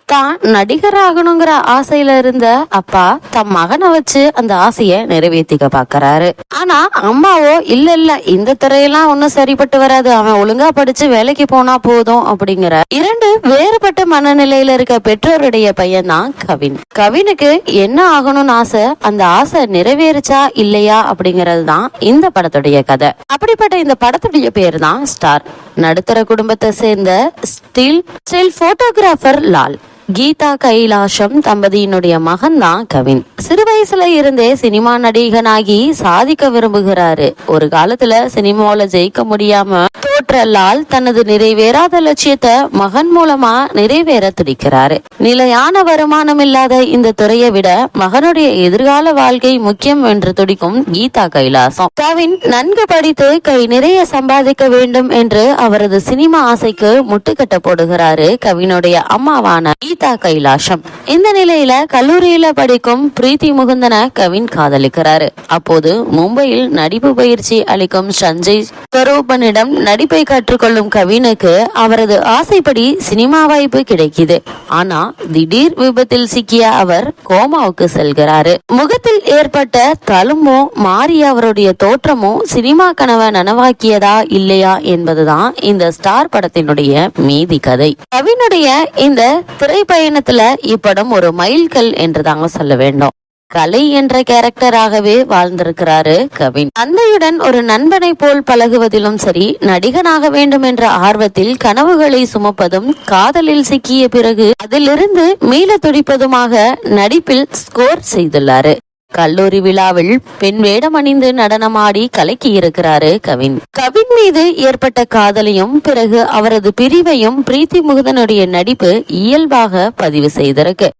தான் நடிகராகணுங்கிற ஆசையில இருந்த அப்பா தம் மகனை வச்சு அந்த ஆசைய நிறைவேற்றிக்க பாக்குறாரு. ஆனா அம்மாவோ இல்ல இந்த துறையெல்லாம் ஒன்னும் சரிப்பட்டு வராது, அவன் ஒழுங்கா படிச்சு வேலைக்கு போனா போதும் அப்படிங்கிற இரண்டு வேறுபட்ட மனநிலையில இருக்க பெற்றோருடைய பையன் தான் கவின். கவினுக்கு என்ன ஆகணும்னு ஆசை, அந்த ஆசை நிறைவேறுச்சா இல்லையா அப்படிங்கறது தான் இந்த படத்துடைய கதை. அப்படிப்பட்ட இந்த படத்துடைய பேர் தான் ஸ்டார். நடுத்தர குடும்பத்தை சேர்ந்த ஸ்டில் போட்டோகிராஃபர் லால். கீதா கைலாசம் தம்பதியினுடைய மகன் தான் கவின். சிறு வயசுல இருந்தே சினிமா நடிகனாகி சாதிக்க விரும்புகிறாரு. ஒரு காலத்துல சினிமாவில ஜெயிக்க முடியாம தோற்ற லால் தனது நிறைவேறாத லட்சியத்தை மகன் மூலமா நிறைவேற துடிக்கிறாரு. நிலையான வருமானம் இல்லாத இந்த துறையை விட மகனுடைய எதிர்கால வாழ்க்கை முக்கியம் என்று துடிக்கும் கீதா கைலாசம். கவின் நன்கு படித்து கை நிறைய சம்பாதிக்க வேண்டும் என்று அவரது சினிமா ஆசைக்கு முட்டுக்கட்ட போடுகிறாரு கவினுடைய அம்மாவான கீதா கைலாசம். இந்த நிலையில கல்லூரியில படிக்கும் பிரீத்தி முகுந்தன கவின் காதலிக்கிறாரு. அப்போது மும்பையில் நடிப்பு பயிற்சி அளிக்கும் சஞ்சய் ஸ்வரூபனிடம் நடிப்பை கற்றுக்கொள்ளும் கவினுக்கு அவரது ஆசைப்படி சினிமா வாய்ப்பு கிடைக்குது. ஆனா திடீர் விபத்தில் சிக்கிய அவர் கோமாவுக்கு செல்கிறாரு. முகத்தில் ஏற்பட்ட தழும்போ மாறி அவருடைய தோற்றமோ சினிமா கனவை நனவாக்கியதா இல்லையா என்பதுதான் இந்த ஸ்டார் படத்தினுடைய மீதி கதை. கவினுடைய இந்த திரைப்பயணத்துல இப்படம் ஒரு மைல்கல் என்று தாங்க சொல்ல வேண்டும். கலை என்ற கேரக்டராகவே வாழ்ந்திருக்கிறாரு கவின். தந்தையுடன் ஒரு நண்பனை போல் பழகுவதிலும் சரி, நடிகனாக வேண்டும் என்ற ஆர்வத்தில் கனவுகளை சுமப்பதும், காதலில் சிக்கிய பிறகு அதிலிருந்து மீள துடிப்பதுமாக நடிப்பில் ஸ்கோர் செய்துள்ளாரு. கல்லூரி விழாவில் பெண் வேடம் அணிந்து நடனமாடி கலக்கி இருக்கிறாரு கவின். கவின் மீது ஏற்பட்ட காதலையும் பிறகு அவரது பிரிவையும் பிரீத்தி முகுந்தனுடைய நடிப்பு இயல்பாக பதிவு செய்திருக்கு.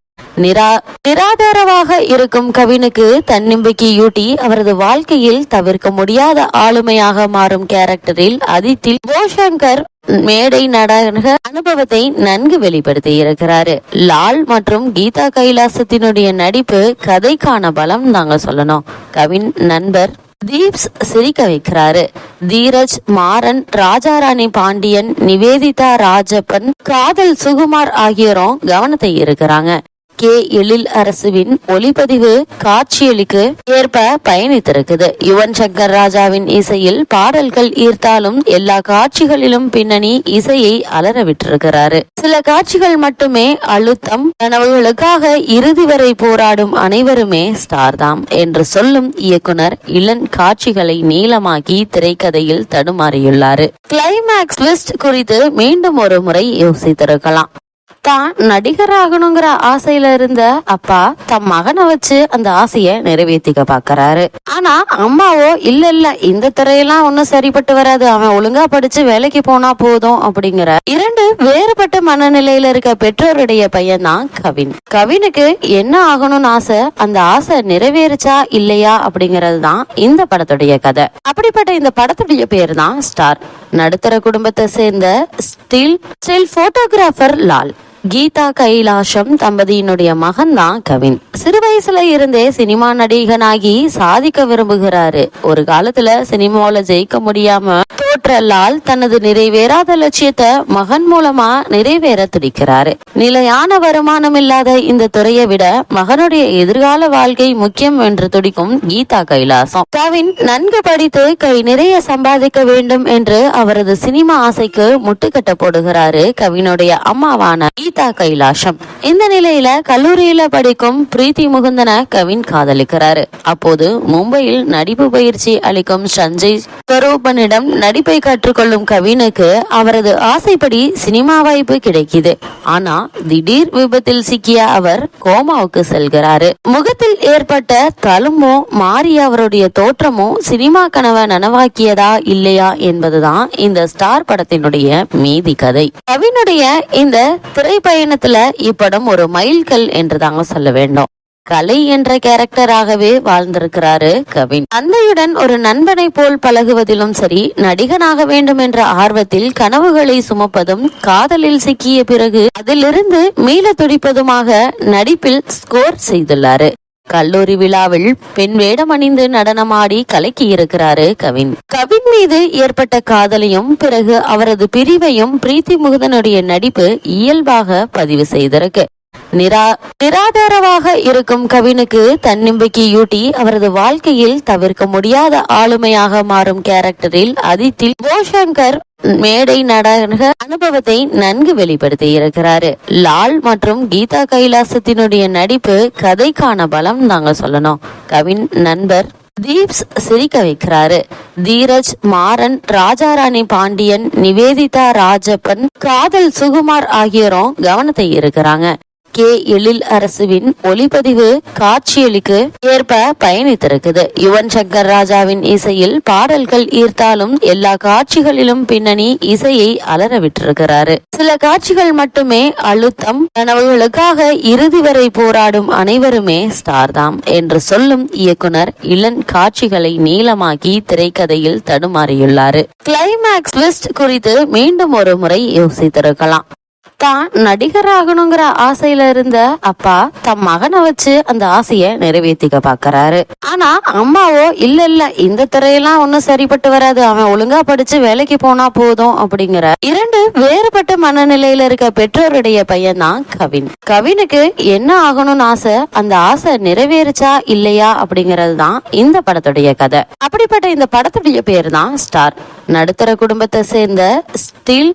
நிராதாரமாக இருக்கும் கவினுக்கு தன்னம்பிக்கையூட்டி அவரது வாழ்க்கையில் தவிர்க்க முடியாத ஆளுமையாக மாறும் கேரக்டரில் அதித்தில் போஷங்கர் மேடை நாடக அனுபவத்தை நன்கு வெளிப்படுத்தி இருக்கிறாரு. லால் மற்றும் கீதா கைலாசத்தினுடைய நடிப்பு கதைக்கான பலம் தாங்க சொல்லணும். கவின் நண்பர் தீப்ஸ் சிரிக்க வைக்கிறாரு. தீரஜ், மாறன், ராஜாராணி பாண்டியன், நிவேதிதா ராஜப்பன், காதல் சுகுமார் ஆகியோரும் கவனத்தை இருக்கிறாங்க. கே எழில் அரசுவின் ஒளிப்பதிவு காட்சியளிக்கு ஏற்ப பயணித்திருக்குது. யுவன் சங்கர் ராஜாவின் இசையில் பாடல்கள் ஈர்த்தாலும் எல்லா காட்சிகளிலும் பின்னணி இசையை அலற விட்டிருக்கிறாரு. சில காட்சிகள் மட்டுமே அழுத்தம். கனவுகளுக்காக இறுதி வரை போராடும் அனைவருமே ஸ்டார்தாம் என்று சொல்லும் இயக்குனர் இளன் காட்சிகளை நீளமாக்கி திரைக்கதையில் தடுமாறியுள்ளாரு. கிளைமேக்ஸ் ட்விஸ்ட் குறித்து மீண்டும் ஒரு முறை யோசித்திருக்கலாம். தான் நடிகராகணுங்கிற ஆசையில இருந்த அப்பா தம் மகனை வச்சு அந்த ஆசைய நிறைவேற்றிக்க பாக்குறாரு. ஆனா அம்மாவோ இல்ல இந்த துறையெல்லாம் ஒன்னும் சரிப்பட்டு வராது, அவன் ஒழுங்கா படிச்சு வேலைக்கு போனா போதும் அப்படிங்கிற இரண்டு வேறுபட்ட மனநிலையில இருக்க பெற்றோருடைய பையன் தான் கவின். கவினுக்கு என்ன ஆகணும்னு ஆசை, அந்த ஆசை நிறைவேறுச்சா இல்லையா அப்படிங்கறது தான் இந்த படத்துடைய கதை. அப்படிப்பட்ட இந்த படத்துடைய பேர் தான் ஸ்டார். நடுத்தர குடும்பத்தை சேர்ந்த ஸ்டில் போட்டோகிராஃபர் லால். கீதா கைலாசம் தம்பதியினுடைய மகன் தான் கவின். சிறு வயசுல இருந்தே சினிமா நடிகனாகி சாதிக்க விரும்புகிறாரு. ஒரு காலத்துல சினிமாவில ஜெயிக்க முடியாம தோற்ற லால் தனது நிறைவேறாத லட்சியத்தை மகன் மூலமா நிறைவேற துடிக்கிறாரு. நிலையான வருமானம் இல்லாத இந்த துறையை விட மகனுடைய எதிர்கால வாழ்க்கை முக்கியம் என்று துடிக்கும் கீதா கைலாசம். கவின் நன்கு படித்து கை நிறைய சம்பாதிக்க வேண்டும் என்று அவரது சினிமா ஆசைக்கு முட்டுக்கட்ட போடுகிறாரு கவினுடைய அம்மாவான கீதா கைலாசம். இந்த நிலையில கல்லூரியில படிக்கும் பிரீத்தி முகுந்தன கவின் காதலிக்கிறாரு. அப்போது மும்பையில் நடிப்பு பயிற்சி அளிக்கும் சஞ்சய் ஸ்வரூபனிடம் நடிப்பை கற்றுக்கொள்ளும் கவினுக்கு அவரது ஆசைப்படி சினிமா வாய்ப்பு கிடைக்குது. ஆனா திடீர் விபத்தில் சிக்கிய அவர் கோமாவுக்கு செல்கிறாரு. முகத்தில் ஏற்பட்ட தழும்போ மாறி அவருடைய தோற்றமோ சினிமா கனவை நனவாக்கியதா இல்லையா என்பதுதான் இந்த ஸ்டார் படத்தினுடைய மீதி கதை. கவினுடைய இந்த திரைப்பயணத்துல இப்படம் ஒரு மைல்கல் என்று தாங்க சொல்ல வேண்டும். கலை என்ற கேரக்டராகவே வாழ்ந்திருக்கிறாரு கவின். தந்தையுடன் ஒரு நண்பனை போல் பழகுவதிலும் சரி, நடிகனாக வேண்டும் என்ற ஆர்வத்தில் கனவுகளை சுமப்பதும், காதலில் சிக்கிய பிறகு அதிலிருந்து மீள துடிப்பதுமாக நடிப்பில் ஸ்கோர் செய்துள்ளாரு. கல்லூரி விழாவில் பெண் வேடம் அணிந்து நடனமாடி கலக்கி இருக்கிறாரு கவின். கவின் மீது ஏற்பட்ட காதலையும் பிறகு அவரது பிரிவையும் பிரீத்தி முகுந்தனுடைய நடிப்பு இயல்பாக பதிவு செய்திருக்கு. நிராதாரமாக இருக்கும் கவினுக்கு தன்னம்பிக்கையூட்டி அவரது வாழ்க்கையில் தவிர்க்க முடியாத ஆளுமையாக மாறும் கேரக்டரில் அதித்தில் போஷங்கர் மேடை நாடக அனுபவத்தை நன்கு வெளிப்படுத்தி இருக்கிறாரு. லால் மற்றும் கீதா கைலாசத்தினுடைய நடிப்பு கதைக்கான பலம் தாங்க சொல்லணும். கவின் நண்பர் தீப்ஸ் சிரிக்க வைக்கிறாரு. தீரஜ், மாறன், ராஜாராணி பாண்டியன், நிவேதிதா ராஜப்பன், காதல் சுகுமார் ஆகியோரும் கவனத்தை இருக்கிறாங்க. கே எழில் அரசுவின் ஒளிப்பதிவு காட்சியளிக்கு ஏற்ப பயணித்திருக்குது. யுவன் சங்கர் ராஜாவின் இசையில் பாடல்கள் ஈர்த்தாலும் எல்லா காட்சிகளிலும் பின்னணி இசையை அலற விட்டிருக்கிறாரு. சில காட்சிகள் மட்டுமே அழுத்தம். கனவுகளுக்காக இறுதி வரை போராடும் அனைவருமே ஸ்டார்தாம் என்று சொல்லும் இயக்குனர் இளன் காட்சிகளை நீளமாக்கி திரைக்கதையில் தடுமாறியுள்ளாரு. கிளைமேக்ஸ் ட்விஸ்ட் குறித்து மீண்டும் ஒரு முறை யோசித்திருக்கலாம். தான் நடிகராகணுங்கிற ஆசையில இருந்த அப்பா தம் மகனை வச்சு அந்த ஆசைய நிறைவேற்றிக்க பாக்குறாரு. ஆனா அம்மாவோ இல்ல இந்த துறையெல்லாம் ஒன்னும் சரிப்பட்டு வராது, அவன் ஒழுங்கா படிச்சு வேலைக்கு போனா போதும் அப்படிங்கிற இரண்டு வேறுபட்ட மனநிலையில இருக்க பெற்றோருடைய பையன் தான் கவின். கவினுக்கு என்ன ஆகணும்னு ஆசை, அந்த ஆசை நிறைவேறுச்சா இல்லையா அப்படிங்கறது தான் இந்த படத்துடைய கதை. அப்படிப்பட்ட இந்த படத்துடைய பேர் தான் ஸ்டார். நடுத்தர குடும்பத்தை சேர்ந்த ஸ்டில்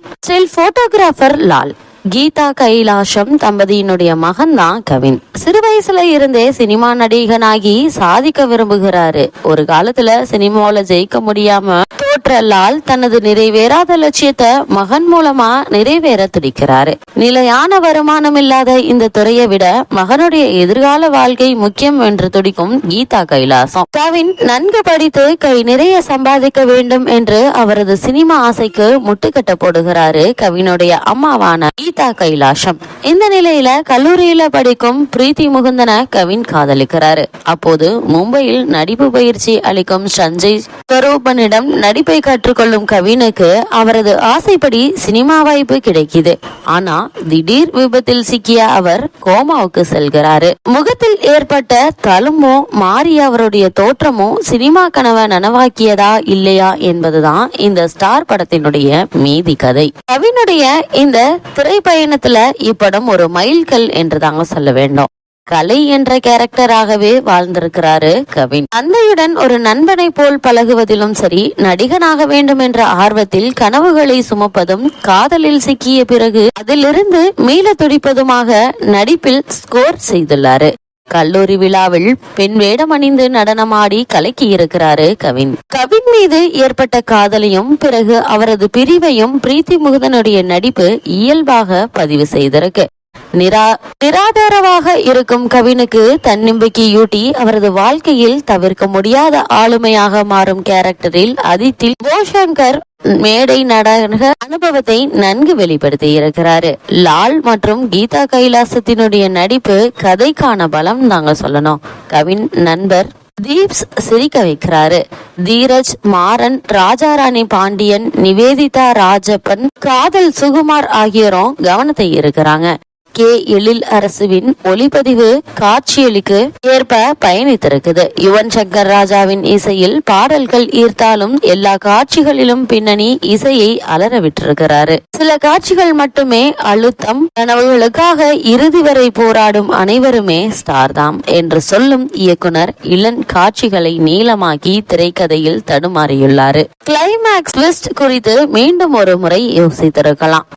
போட்டோகிராஃபர் லால். கீதா கைலாஷம் தம்பதியினுடைய மகன் தான் கவின். சிறு வயசுல இருந்தே சினிமா நடிகனாகி சாதிக்க விரும்புகிறாரு. ஒரு காலத்துல சினிமாவில ஜெயிக்க முடியாம தோற்ற லால் தனது நிறைவேறாத லட்சியத்தை மகன் மூலமா நிறைவேற துடிக்கிறாரு. நிலையான வருமானம் இல்லாத இந்த துறையை விட மகனுடைய எதிர்கால வாழ்க்கை முக்கியம் என்று துடிக்கும் கீதா கைலாசம். கவின் நன்கு படித்து கை நிறைய சம்பாதிக்க வேண்டும் என்று அவரது சினிமா ஆசைக்கு முட்டுக்கட்ட போடுகிறாரு கவினுடைய அம்மாவான கீதா கைலாஷம். இந்த நிலையில கல்லூரியில படிக்கும் பிரீத்தி முகுந்தன கவின் காதலிக்கிறாரு. அப்போது மும்பையில் நடிப்பு பயிற்சி அளிக்கும் சஞ்சய் ஸ்வரூபனிடம் நடிப்பை கற்றுக்கொள்ளும் கவினுக்கு அவரது ஆசைப்படி சினிமா வாய்ப்பு கிடைக்குது. ஆனா திடீர் விபத்தில் சிக்கிய அவர் கோமாவுக்கு செல்கிறாரு. முகத்தில் ஏற்பட்ட தழும்பும் மாறி அவருடைய தோற்றமும் சினிமா கனவை நனவாக்கியதா இல்லையா என்பதுதான் இந்த ஸ்டார் படத்தினுடைய மீதி கதை. கவினுடைய இந்த திரைப்பயணத்துல இப்படம் ஒரு மைல்கல் என்று தாங்க சொல்ல வேண்டும். கலை என்ற கேரக்டராகவே வாழ்ந்திருக்கிறாரு கவின். தந்தையுடன் ஒரு நண்பனை போல் பழகுவதிலும் சரி, நடிகனாக வேண்டும் என்ற ஆர்வத்தில் கனவுகளை சுமப்பதும், காதலில் சிக்கிய பிறகு அதிலிருந்து மீள துடிப்பதுமாக நடிப்பில் ஸ்கோர் செய்துள்ளாரு. கல்லூரி விழாவில் பெண் வேடம் அணிந்து நடனமாடி கலக்கி இருக்கிறாரு கவின். கவின் மீது ஏற்பட்ட காதலையும் பிறகு அவரது பிரிவையும் பிரீத்தி முகுந்தனுடைய நடிப்பு இயல்பாக பதிவு செய்திருக்கு. நிராதாரமாக இருக்கும் கவினுக்கு தன்னம்பிக்கையூட்டி அவரது வாழ்க்கையில் தவிர்க்க முடியாத ஆளுமையாக மாறும் கேரக்டரில் அதித்தில் போஷங்கர் மேடை நாடக அனுபவத்தை நன்கு வெளிப்படுத்தி இருக்கிறாரு. லால் மற்றும் கீதா கைலாசத்தினுடைய நடிப்பு கதைக்கான பலம் தாங்க சொல்லணும். கவின் நண்பர் தீப்ஸ் சிரிக்க வைக்கிறாரு. தீரஜ், மாறன், ராஜாராணி பாண்டியன், நிவேதிதா ராஜப்பன், காதல் சுகுமார் ஆகியோரும் கவனத்தை இருக்கிறாங்க. கே எழில் அரசுவின் ஒளிப்பதிவு காட்சியளிக்கு ஏற்ப பயணித்திருக்குது. யுவன் சங்கர் ராஜாவின் இசையில் பாடல்கள் ஈர்த்தாலும் எல்லா காட்சிகளிலும் பின்னணி இசையை அலற விட்டிருக்கிறாரு. சில காட்சிகள் மட்டுமே அழுத்தம். கனவுகளுக்காக இறுதி வரை போராடும் அனைவருமே ஸ்டார் தாம் என்று சொல்லும் இயக்குனர் இளன் காட்சிகளை நீளமாக்கி திரைக்கதையில் தடுமாறியுள்ளாரு. கிளைமேக்ஸ் ட்விஸ்ட் குறித்து மீண்டும் ஒரு முறை யோசித்திருக்கலாம்.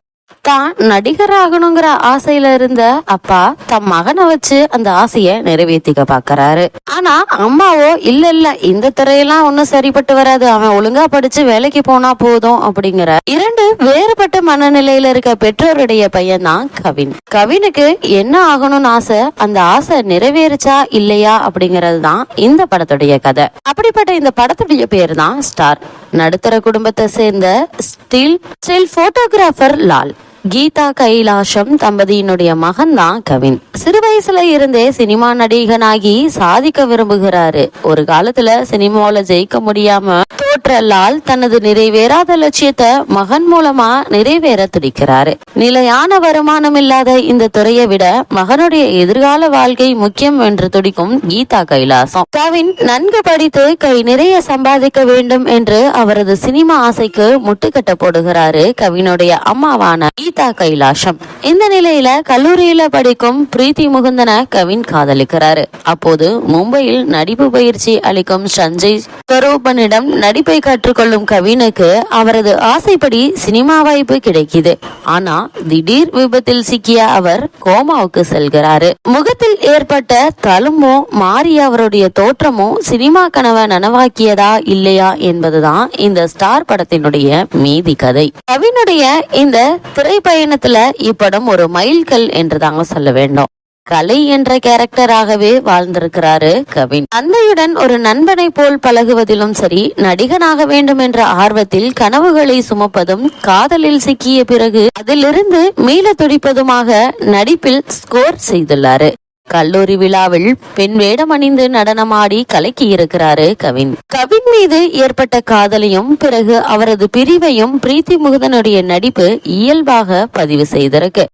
தான் நடிகராகணுங்கிற ஆசையில இருந்த அப்பா தம் மகனை வச்சு அந்த ஆசைய நிறைவேற்றிக்க பாக்குறாரு. ஆனா அம்மாவோ இல்ல இந்த துறையெல்லாம் ஒன்னும் சரிப்பட்டு வராது, அவன் ஒழுங்கா படிச்சு வேலைக்கு போனா போதும் அப்படிங்கிற இரண்டு வேறுபட்ட மனநிலையில இருக்க பெற்றோருடைய பையன் தான் கவின். கவினுக்கு என்ன ஆகணும்னு ஆசை, அந்த ஆசை நிறைவேறுச்சா இல்லையா அப்படிங்கறது தான் இந்த படத்துடைய கதை. அப்படிப்பட்ட இந்த படத்துடைய பேர் தான் ஸ்டார். நடுத்தர குடும்பத்தை சேர்ந்த ஸ்டில் போட்டோகிராஃபர் லால். கீதா கைலாஷம் தம்பதியினுடைய மகன் தான் கவின். சிறு வயசுல இருந்தே சினிமா நடிகனாகி சாதிக்க விரும்புகிறாரு. ஒரு காலத்துல சினிமாவில ஜெயிக்க முடியாம தோற்ற லால் தனது நிறைவேறாத லட்சியத்தை மகன் மூலமா நிறைவேற துடிக்கிறாரு. நிலையான வருமானம் இல்லாத இந்த துறையை விட மகனுடைய எதிர்கால வாழ்க்கை முக்கியம் என்று துடிக்கும் கீதா கைலாசம். கவின் நன்கு படித்து கை நிறைய சம்பாதிக்க வேண்டும் என்று அவரது சினிமா ஆசைக்கு முட்டுக்கட்ட போடுகிறாரு கவினுடைய அம்மாவான கீதா கைலாஷம். இந்த நிலையில கல்லூரியில படிக்கும் பிரீத்தி முகுந்தன கவின் காதலிக்கிறாரு. அப்போது மும்பையில் நடிப்பு பயிற்சி அளிக்கும் சஞ்சய் ஸ்வரூபனிடம் நடிப்பை கற்றுக்கொள்ளும் கவினுக்கு அவரது ஆசைப்படி சினிமா வாய்ப்பு கிடைக்குது. ஆனா திடீர் விபத்தில் சிக்கிய அவர் கோமாவுக்கு செல்கிறாரு. முகத்தில் ஏற்பட்ட தழும்பும் மாறி அவருடைய தோற்றமும் சினிமா கனவை நனவாக்கியதா இல்லையா என்பதுதான் இந்த ஸ்டார் படத்தினுடைய மீதி கதை. கவினுடைய இந்த திரைப்பயணத்துல இப்படம் ஒரு மைல்கல் என்று தாங்க சொல்ல வேண்டும். கலை என்ற கேரக்டராகவே வாழ்ந்திருக்கிறாரு கவின். தந்தையுடன் ஒரு நண்பனை போல் பழகுவதிலும் சரி, நடிகனாக வேண்டும் என்ற ஆர்வத்தில் கனவுகளை சுமப்பதும், காதலில் சிக்கிய பிறகு அதிலிருந்து மீள துடிப்பதுமாக நடிப்பில் ஸ்கோர் செய்துள்ளாரு. கல்லூரி விழாவில் பெண் வேடம் அணிந்து நடனமாடி கலக்கி இருக்கிறாரு கவின். கவின் மீது ஏற்பட்ட காதலையும் பிறகு அவரது பிரிவையும் பிரீத்தி முகுந்தனுடைய நடிப்பு இயல்பாக பதிவு செய்திருக்கு.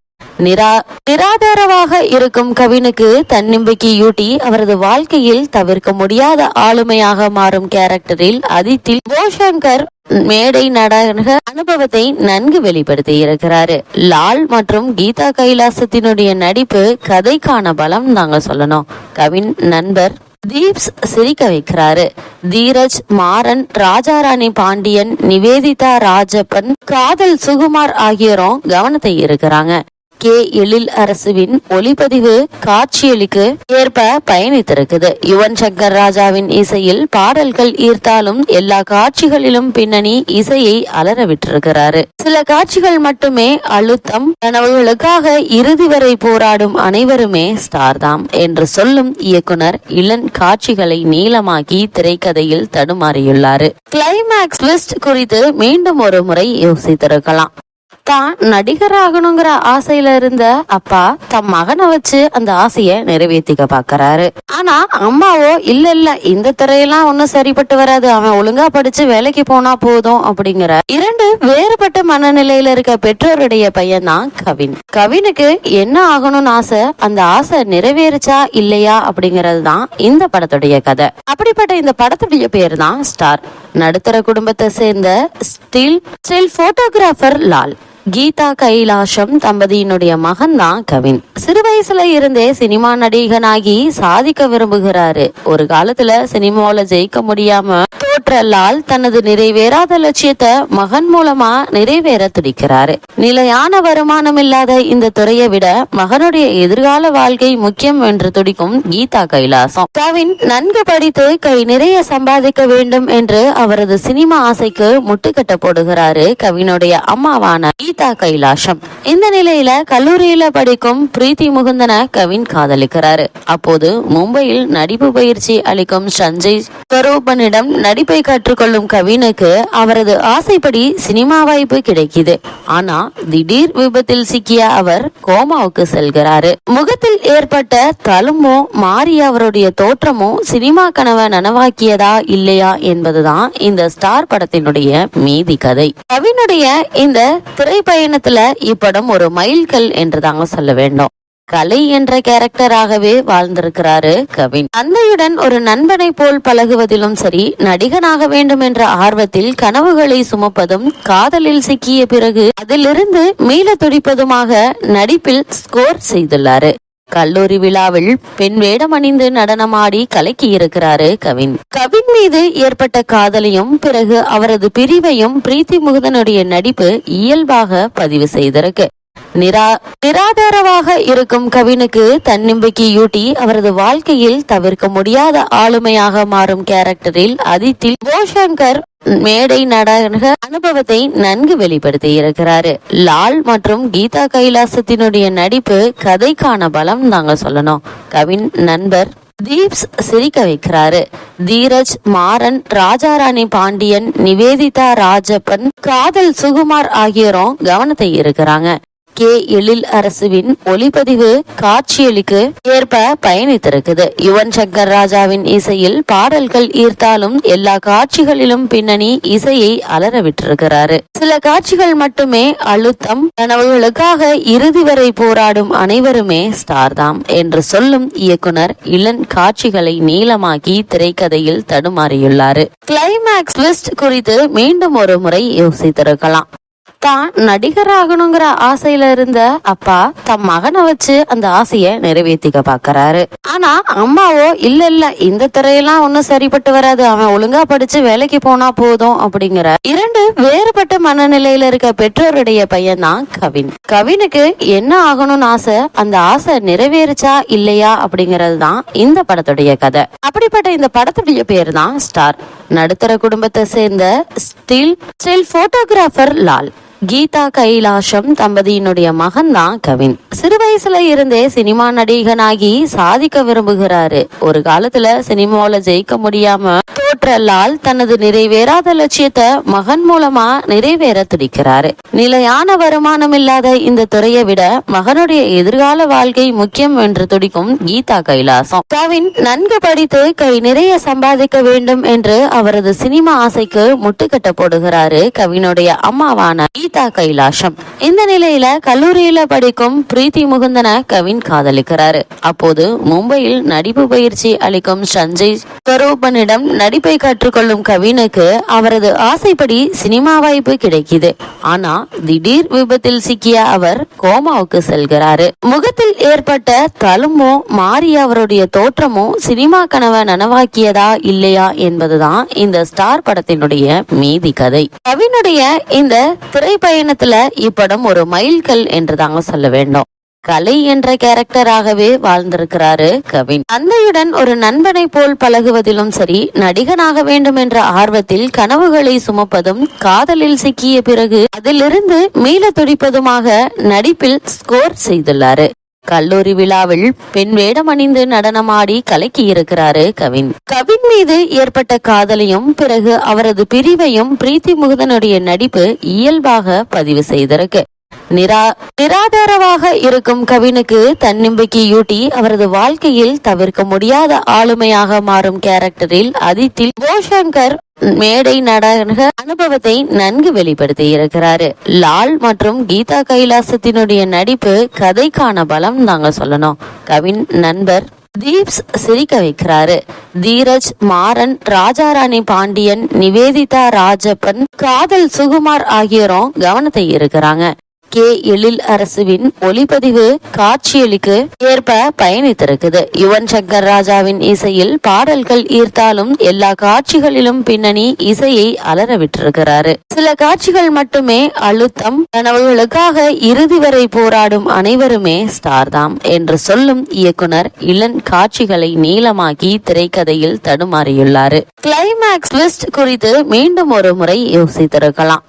நிராதாரமாக இருக்கும் கவினுக்கு தன்னம்பிக்கையூட்டி அவரது வாழ்க்கையில் தவிர்க்க முடியாத ஆளுமையாக மாறும் கேரக்டரில் அதித்தில் போஷங்கர் மேடை நாடக அனுபவத்தை நன்கு வெளிப்படுத்தி இருக்கிறாரு. லால் மற்றும் கீதா கைலாசத்தினுடைய நடிப்பு கதைக்கான பலம் நாங்க சொல்லணும். கவின் நண்பர் தீப்ஸ் சிரிக்க வைக்கிறாரு. தீரஜ், மாறன், ராஜாராணி பாண்டியன், நிவேதிதா ராஜப்பன், காதல் சுகுமார் ஆகியோரும் கவனத்தை இருக்கிறாங்க. கே எழில் அரசுவின் ஒளிப்பதிவு காட்சியளிக்கு ஏற்ப பயணித்திருக்குது. யுவன் சங்கர் ராஜாவின் இசையில் பாடல்கள் ஈர்த்தாலும் எல்லா காட்சிகளிலும் பின்னணி இசையை அலற விட்டிருக்கிறாரு. சில காட்சிகள் மட்டுமே அழுத்தம். கனவுகளுக்காக இறுதி வரை போராடும் அனைவருமே ஸ்டார் தாம் என்று சொல்லும் இயக்குனர் இளன் காட்சிகளை நீளமாக்கி திரைக்கதையில் தடுமாறியுள்ளாரு. கிளைமேக்ஸ் ட்விஸ்ட் குறித்து மீண்டும் ஒரு முறை யோசித்திருக்கலாம். தான் நடிகராகணுங்கிற ஆசையில இருந்த அப்பா தம் மகனை வச்சு அந்த ஆசைய நிறைவேற்றிக்க பாக்குறாரு. ஆனா அம்மாவோ இல்ல இந்த துறையெல்லாம் ஒன்னும் சரிப்பட்டு வராது, அவன் ஒழுங்கா படிச்சு வேலைக்கு போனா போதும் அப்படிங்கிற இரண்டு வேறுபட்ட மனநிலையில இருக்க பெற்றோருடைய பையன் தான் கவின். கவினுக்கு என்ன ஆகணும்னு ஆசை, அந்த ஆசை நிறைவேறுச்சா இல்லையா அப்படிங்கறது தான் இந்த படத்துடைய கதை. அப்படிப்பட்ட இந்த படத்துடைய பேர் தான் ஸ்டார். நடுத்தர குடும்பத்தை சேர்ந்த ஸ்டில் போட்டோகிராஃபர் லால், கீதா கைலாசம் தம்பதியினுடைய மகன் தான் கவின். சிறு வயசுல இருந்தே சினிமா நடிகனாகி சாதிக்க விரும்புகிறாரு. ஒரு காலத்துல சினிமாவில ஜெயிக்க முடியாம தோற்ற லால் தனது நிறைவேறாத லட்சியத்தை மகன் மூலமா நிறைவேற துடிக்கிறாரு. நிலையான வருமானம் இல்லாத இந்த துறையை விட மகனுடைய எதிர்கால வாழ்க்கை முக்கியம் என்று துடிக்கும் கீதா கைலாசம். கவின் நன்கு படித்து கை நிறைய சம்பாதிக்க வேண்டும் என்று அவரது சினிமா ஆசைக்கு முட்டுக்கட்ட போடுகிறாரு கவினுடைய அம்மாவான கீதா கைலாசம். இந்த நிலையில கல்லூரியில படிக்கும் பிரீத்தி முகுந்தன கவின் காதலிக்கிறாரு. அப்போது மும்பையில் நடிப்பு பயிற்சி அளிக்கும் சஞ்சய் ஸ்வரூபனிடம் நடிப்பை கற்றுக்கொள்ளும் கவினுக்கு அவரது ஆசைப்படி சினிமா வாய்ப்பு கிடைக்குது. ஆனா திடீர் விபத்தில் சிக்கிய அவர் கோமாவுக்கு செல்கிறாரு. முகத்தில் ஏற்பட்ட தழும்போ மாறி அவருடைய தோற்றமோ சினிமா கனவை நனவாக்கியதா இல்லையா என்பதுதான் இந்த ஸ்டார் படத்தினுடைய மீதி கதை. கவினுடைய இந்த திரைப்பயணத்துல இப்படம் ஒரு மைல்கல் என்று தாங்க சொல்ல வேண்டும். கலை என்ற கேரக்டராகவே வாழ்ந்திருக்கிறாரு கவின். தந்தையுடன் ஒரு நண்பனை போல் பழகுவதிலும் சரி, நடிகனாக வேண்டும் என்ற ஆர்வத்தில் கனவுகளை சுமப்பதும், காதலில் சிக்கிய பிறகு அதிலிருந்து மீள துடிப்பதுமாக நடிப்பில் ஸ்கோர் செய்துள்ளாரு. கல்லூரி விழாவில் பெண் வேடம் அணிந்து நடனமாடி கலக்கி இருக்கிறாரு கவின். கவின் மீது ஏற்பட்ட காதலையும் பிறகு அவரது பிரிவையும் பிரீத்தி முகுந்தனுடைய நடிப்பு இயல்பாக பதிவு செய்திருக்கு. நிராதாரமாக இருக்கும் கவினுக்கு தன்னம்பிக்கையூட்டி அவரது வாழ்க்கையில் தவிர்க்க முடியாத ஆளுமையாக மாறும் கேரக்டரில் அதித்தில் போஷங்கர் மேடை நாடக அனுபவத்தை நன்கு வெளிப்படுத்தி இருக்கிறாரு. லால் மற்றும் கீதா கைலாசத்தினுடைய நடிப்பு கதைக்கான பலம் நாங்க சொல்லணும். கவின் நண்பர் தீப்ஸ் சிரிக்க வைக்கிறாரு. தீரஜ், மாறன், ராஜாராணி பாண்டியன், நிவேதிதா ராஜப்பன், காதல் சுகுமார் ஆகியோரும் கவனத்தை இருக்கிறாங்க. கே எழில் அரசுவின் ஒளிப்பதிவு காட்சியளிக்கு ஏற்ப பயணித்திருக்குது. யுவன் சங்கர் ராஜாவின் இசையில் பாடல்கள் ஈர்த்தாலும் எல்லா காட்சிகளிலும் பின்னணி இசையை அலற விட்டிருக்கிறாரு. சில காட்சிகள் மட்டுமே அழுத்தம். கனவுகளுக்காக இறுதி வரை போராடும் அனைவருமே ஸ்டார் தாம் என்று சொல்லும் இயக்குனர் இளன் காட்சிகளை நீளமாக்கி திரைக்கதையில் தடுமாறியுள்ளாரு. கிளைமேக்ஸ் ட்விஸ்ட் குறித்து மீண்டும் ஒரு முறை யோசித்திருக்கலாம். தான் நடிகராகணுங்கிற ஆசையில இருந்த அப்பா தம் மகனை வச்சு அந்த ஆசைய நிறைவேற்றிக்க பாக்குறாரு. ஆனா அம்மாவோ இல்ல இந்த துறையெல்லாம் ஒன்னும் சரிப்பட்டு வராது, அவன் ஒழுங்கா படிச்சு வேலைக்கு போனா போதும் அப்படிங்கிற இரண்டு வேறுபட்ட மனநிலையில இருக்க பெற்றோருடைய பையன் தான் கவின். கவினுக்கு என்ன ஆகணும்னு ஆசை, அந்த ஆசை நிறைவேறுச்சா இல்லையா அப்படிங்கறது தான் இந்த படத்துடைய கதை. அப்படிப்பட்ட இந்த படத்துடைய பேர் தான் ஸ்டார். நடுத்தர குடும்பத்தை சேர்ந்த ஸ்டில் போட்டோகிராஃபர் லால், கீதா கைலாசம் தம்பதியினுடைய மகன் தான் கவின். சிறு வயசுல இருந்தே சினிமா நடிகனாகி சாதிக்க விரும்புகிறாரு. ஒரு காலத்துல சினிமாவில ஜெயிக்க முடியாம தோற்ற லால் தனது நிறைவேறாத லட்சியத்தை மகன் மூலமா நிறைவேற துடிக்கிறாரு. நிலையான வருமானம் இல்லாத இந்த துறையை விட மகனுடைய எதிர்கால வாழ்க்கை முக்கியம் என்று துடிக்கும் கீதா கைலாசம். கவின் நன்கு படித்து கை நிறைய சம்பாதிக்க வேண்டும் என்று அவரது சினிமா ஆசைக்கு முட்டுக்கட்ட போடுகிறாரு கவினுடைய அம்மாவான கீதா கைலாசம். இந்த நிலையில கல்லூரியில படிக்கும் பிரீத்தி முகுந்தன கவின் காதலிக்கிறாரு. அப்போது மும்பையில் நடிப்பு பயிற்சி அளிக்கும் சஞ்சய் ஸ்வரூபனிடம் நடிப்பை கற்றுக்கொள்ளும் கவினுக்கு அவரது ஆசைப்படி சினிமா வாய்ப்பு கிடைக்குது. ஆனா திடீர் விபத்தில் சிக்கிய அவர் கோமாவுக்கு செல்கிறாரு. முகத்தில் ஏற்பட்ட தழும்போ மாறி அவருடைய தோற்றமோ சினிமா கனவை நனவாக்கியதா இல்லையா என்பதுதான் இந்த ஸ்டார் படத்தினுடைய மீதி கதை. கவினுடைய இந்த திரைப்பயணத்துல இப்படம் ஒரு மைல்கல் என்று தாங்க சொல்ல வேண்டும். கலை என்ற கேரக்டராகவே வாழ்ந்திருக்கிறாரு கவின். தந்தையுடன் ஒரு நண்பனை போல் பழகுவதிலும் சரி, நடிகனாக வேண்டும் என்ற ஆர்வத்தில் கனவுகளை சுமப்பதும், காதலில் சிக்கிய பிறகு அதிலிருந்து மீள துடிப்பதுமாக நடிப்பில் ஸ்கோர் செய்துள்ளாரு. கல்லூரி விழாவில் பெண் வேடம் அணிந்து நடனமாடி கலக்கி இருக்கிறாரு கவின். கவின் மீது ஏற்பட்ட காதலையும் பிறகு அவரது பிரிவையும் பிரீத்தி முகுந்தனுடைய நடிப்பு இயல்பாக பதிவு செய்திருக்கு. நிராதாரமாக இருக்கும் கவினுக்கு தன்னம்பிக்கையூட்டி அவரது வாழ்க்கையில் தவிர்க்க முடியாத ஆளுமையாக மாறும் கேரக்டரில் அதித்தில் போஷங்கர் மேடை நாடக அனுபவத்தை நன்கு வெளிப்படுத்தி இருக்கிறாரு. லால் மற்றும் கீதா கைலாசத்தினுடைய நடிப்பு கதைக்கான பலம் தாங்க சொல்லணும். கவின் நண்பர் தீப்ஸ் சிரிக்க வைக்கிறாரு. தீரஜ், மாறன், ராஜாராணி பாண்டியன், நிவேதிதா ராஜப்பன், காதல் சுகுமார் ஆகியோரும் கவனத்தை இருக்கிறாங்க. கே எழில் அரசுவின் ஒளிப்பதிவு காட்சியளிக்கு ஏற்ப பயணித்திருக்குது. யுவன் சங்கர் ராஜாவின் இசையில் பாடல்கள் ஈர்த்தாலும் எல்லா காட்சிகளிலும் பின்னணி இசையை அலற விட்டிருக்கிறாரு. சில காட்சிகள் மட்டுமே அழுத்தம். கனவுகளுக்காக இறுதி வரை போராடும் அனைவருமே ஸ்டார் தாம் என்று சொல்லும் இயக்குனர் இளன் காட்சிகளை நீளமாக்கி திரைக்கதையில் தடுமாறியுள்ளாரு. கிளைமேக்ஸ் ட்விஸ்ட் குறித்து மீண்டும் ஒரு முறை யோசித்திருக்கலாம்.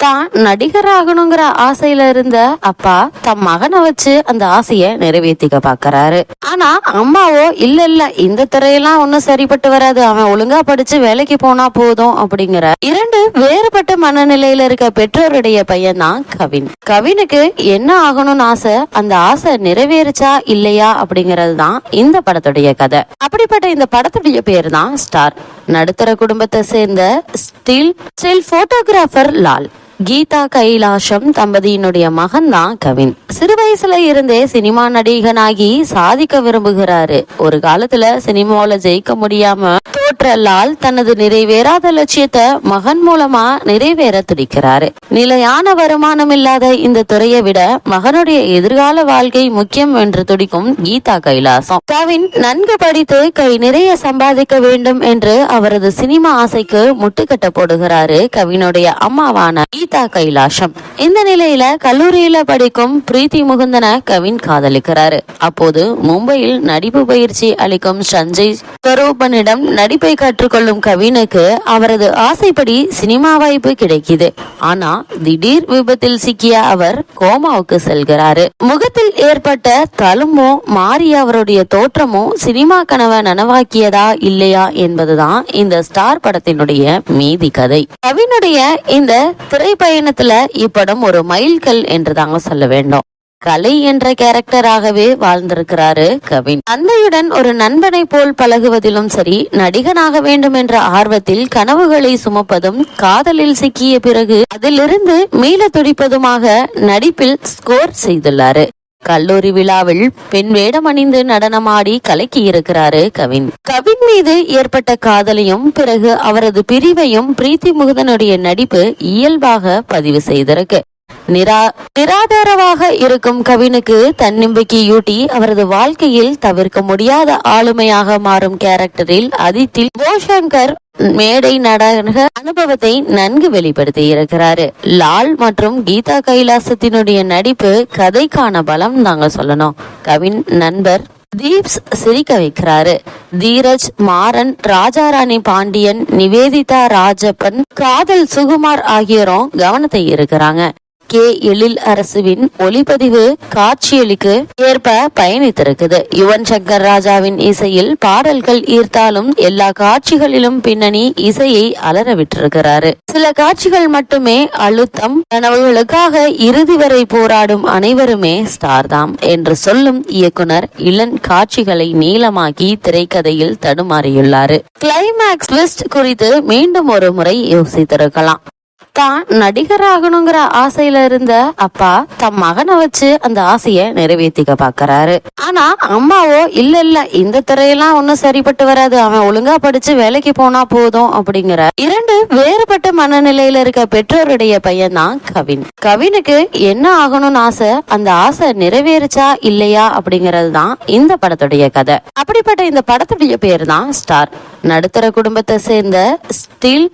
தான் நடிகராகணுங்கிற ஆசையில இருந்த அப்பா தம் மகனை வச்சு அந்த ஆசைய நிறைவேற்றிக்க பாக்குறாரு. ஆனா அம்மாவோ இல்ல இந்த துறையெல்லாம் ஒன்னும் சரிப்பட்டு வராது, அவன் ஒழுங்கா படிச்சு வேலைக்கு போனா போதும் அப்படிங்கிற இரண்டு வேறுபட்ட மனநிலையில இருக்க பெற்றோருடைய பையன் தான் கவின். கவினுக்கு என்ன ஆகணும்னு ஆசை, அந்த ஆசை நிறைவேறுச்சா இல்லையா அப்படிங்கறது தான் இந்த படத்துடைய கதை. அப்படிப்பட்ட இந்த படத்துடைய பேர் தான் ஸ்டார். நடுத்தர குடும்பத்தை சேர்ந்த ஸ்டில் போட்டோகிராஃபர் லால். கீதா கைலாசம் தம்பதியினுடைய மகன் தான் கவின். சிறு வயசுல இருந்தே சினிமா நடிகனாகி சாதிக்க விரும்புகிறாரு. ஒரு காலத்துல சினிமாவில ஜெயிக்க முடியாம தோற்ற லால் தனது நிறைவேறாத லட்சியத்தை மகன் மூலமா நிறைவேற துடிக்கிறாரு. நிலையான வருமானம் இல்லாத இந்த துறையை விட மகனுடைய எதிர்கால வாழ்க்கை முக்கியம் என்று துடிக்கும் கீதா கைலாசம். கவின் நன்கு படித்து கை நிறைய சம்பாதிக்க வேண்டும் என்று அவரது சினிமா ஆசைக்கு முட்டுக்கட்ட போடுகிறாரு கவினுடைய அம்மாவான கீதா கைலாசம். இந்த நிலையில கல்லூரியில படிக்கும் பிரீத்தி முகுந்தன கவின் காதலிக்கிறாரு. அப்போது மும்பையில் நடிப்பு பயிற்சி அளிக்கும் சஞ்சய் ஸ்வரூபனிடம் நடிப்பை கற்றுக்கொள்ளும் கவினுக்கு அவரது ஆசைப்படி சினிமா வாய்ப்பு கிடைக்குது. ஆனா திடீர் விபத்தில் சிக்கிய அவர் கோமாவுக்கு செல்கிறாரு. முகத்தில் ஏற்பட்ட தழும்போ மாறி அவருடைய தோற்றமோ சினிமா கனவை நனவாக்கியதா இல்லையா என்பதுதான் இந்த ஸ்டார் படத்தினுடைய மீதி கதை. கவினுடைய இந்த திரைப்பயணத்துல இப்படம் ஒரு மைல்கல் என்று தாங்க சொல்ல வேண்டும். கலை என்ற கேரக்டராகவே வாழ்ந்திருக்கிறாரு கவின். தந்தையுடன் ஒரு நண்பனை போல் பழகுவதிலும் சரி, நடிகனாக வேண்டும் என்ற ஆர்வத்தில் கனவுகளை சுமப்பதும், காதலில் சிக்கிய பிறகு அதிலிருந்து மீள துடிப்பதுமாக நடிப்பில் ஸ்கோர் செய்துள்ளாரு. கல்லூரி விழாவில் பெண் வேடம் அணிந்து நடனமாடி கலக்கி இருக்கிறாரு கவின். கவின் மீது ஏற்பட்ட காதலையும் பிறகு அவரது பிரிவையும் பிரீத்தி முகுந்தனுடைய நடிப்பு இயல்பாக பதிவு செய்திருக்கு. நிராதாரமாக இருக்கும் கவினுக்கு தன்னம்பிக்கையூட்டி அவரது வாழ்க்கையில் தவிர்க்க முடியாத ஆளுமையாக மாறும் கேரக்டரில் அதித்தில் போஷங்கர் மேடை நாடக அனுபவத்தை நன்கு வெளிப்படுத்தி இருக்கிறாரு. லால் மற்றும் கீதா கைலாசத்தினுடைய நடிப்பு கதைக்கான பலம் தாங்க சொல்லணும். கவின் நண்பர் தீப்ஸ் சிரிக்க வைக்கிறாரு. தீரஜ், மாறன், ராஜாராணி பாண்டியன், நிவேதிதா ராஜப்பன், காதல் சுகுமார் ஆகியோரும் கவனத்தை இருக்கிறாங்க. எழில் அரசுவின் ஒளிப்பதிவு காட்சியளிக்கு ஏற்ப பயணித்திருக்குது. யுவன் சங்கர் ராஜாவின் இசையில் பாடல்கள் ஈர்த்தாலும் எல்லா காட்சிகளிலும் பின்னணி இசையை அலற விட்டிருக்கிறாரு. சில காட்சிகள் மட்டுமே அழுத்தம். கனவுகளுக்காக இறுதி வரை போராடும் அனைவருமே ஸ்டார் தாம் என்று சொல்லும் இயக்குனர் இளன் காட்சிகளை நீளமாக்கி திரைக்கதையில் தடுமாறியுள்ளாரு. கிளைமேக்ஸ் ட்விஸ்ட் குறித்து மீண்டும் ஒரு முறை யோசித்திருக்கலாம். தான் நடிகராகணுங்கிற ஆசையில இருந்த அப்பா தம் மகனை வச்சு அந்த ஆசைய நிறைவேற்றிக்க பாக்குறாரு. ஆனா அம்மாவோ இல்ல இந்த துறையெல்லாம் ஒன்னும் சரிப்பட்டு வராது, அவன் ஒழுங்கா படிச்சு வேலைக்கு போனா போதும் அப்படிங்கிற இரண்டு வேறுபட்ட மனநிலையில இருக்க பெற்றோருடைய பையன் தான் கவின். கவினுக்கு என்ன ஆகணும்னு ஆசை, அந்த ஆசை நிறைவேறுச்சா இல்லையா அப்படிங்கறது தான் இந்த படத்துடைய கதை. அப்படிப்பட்ட இந்த படத்துடைய பேர் தான் ஸ்டார். நடுத்தர குடும்பத்தை சேர்ந்த ஸ்டில்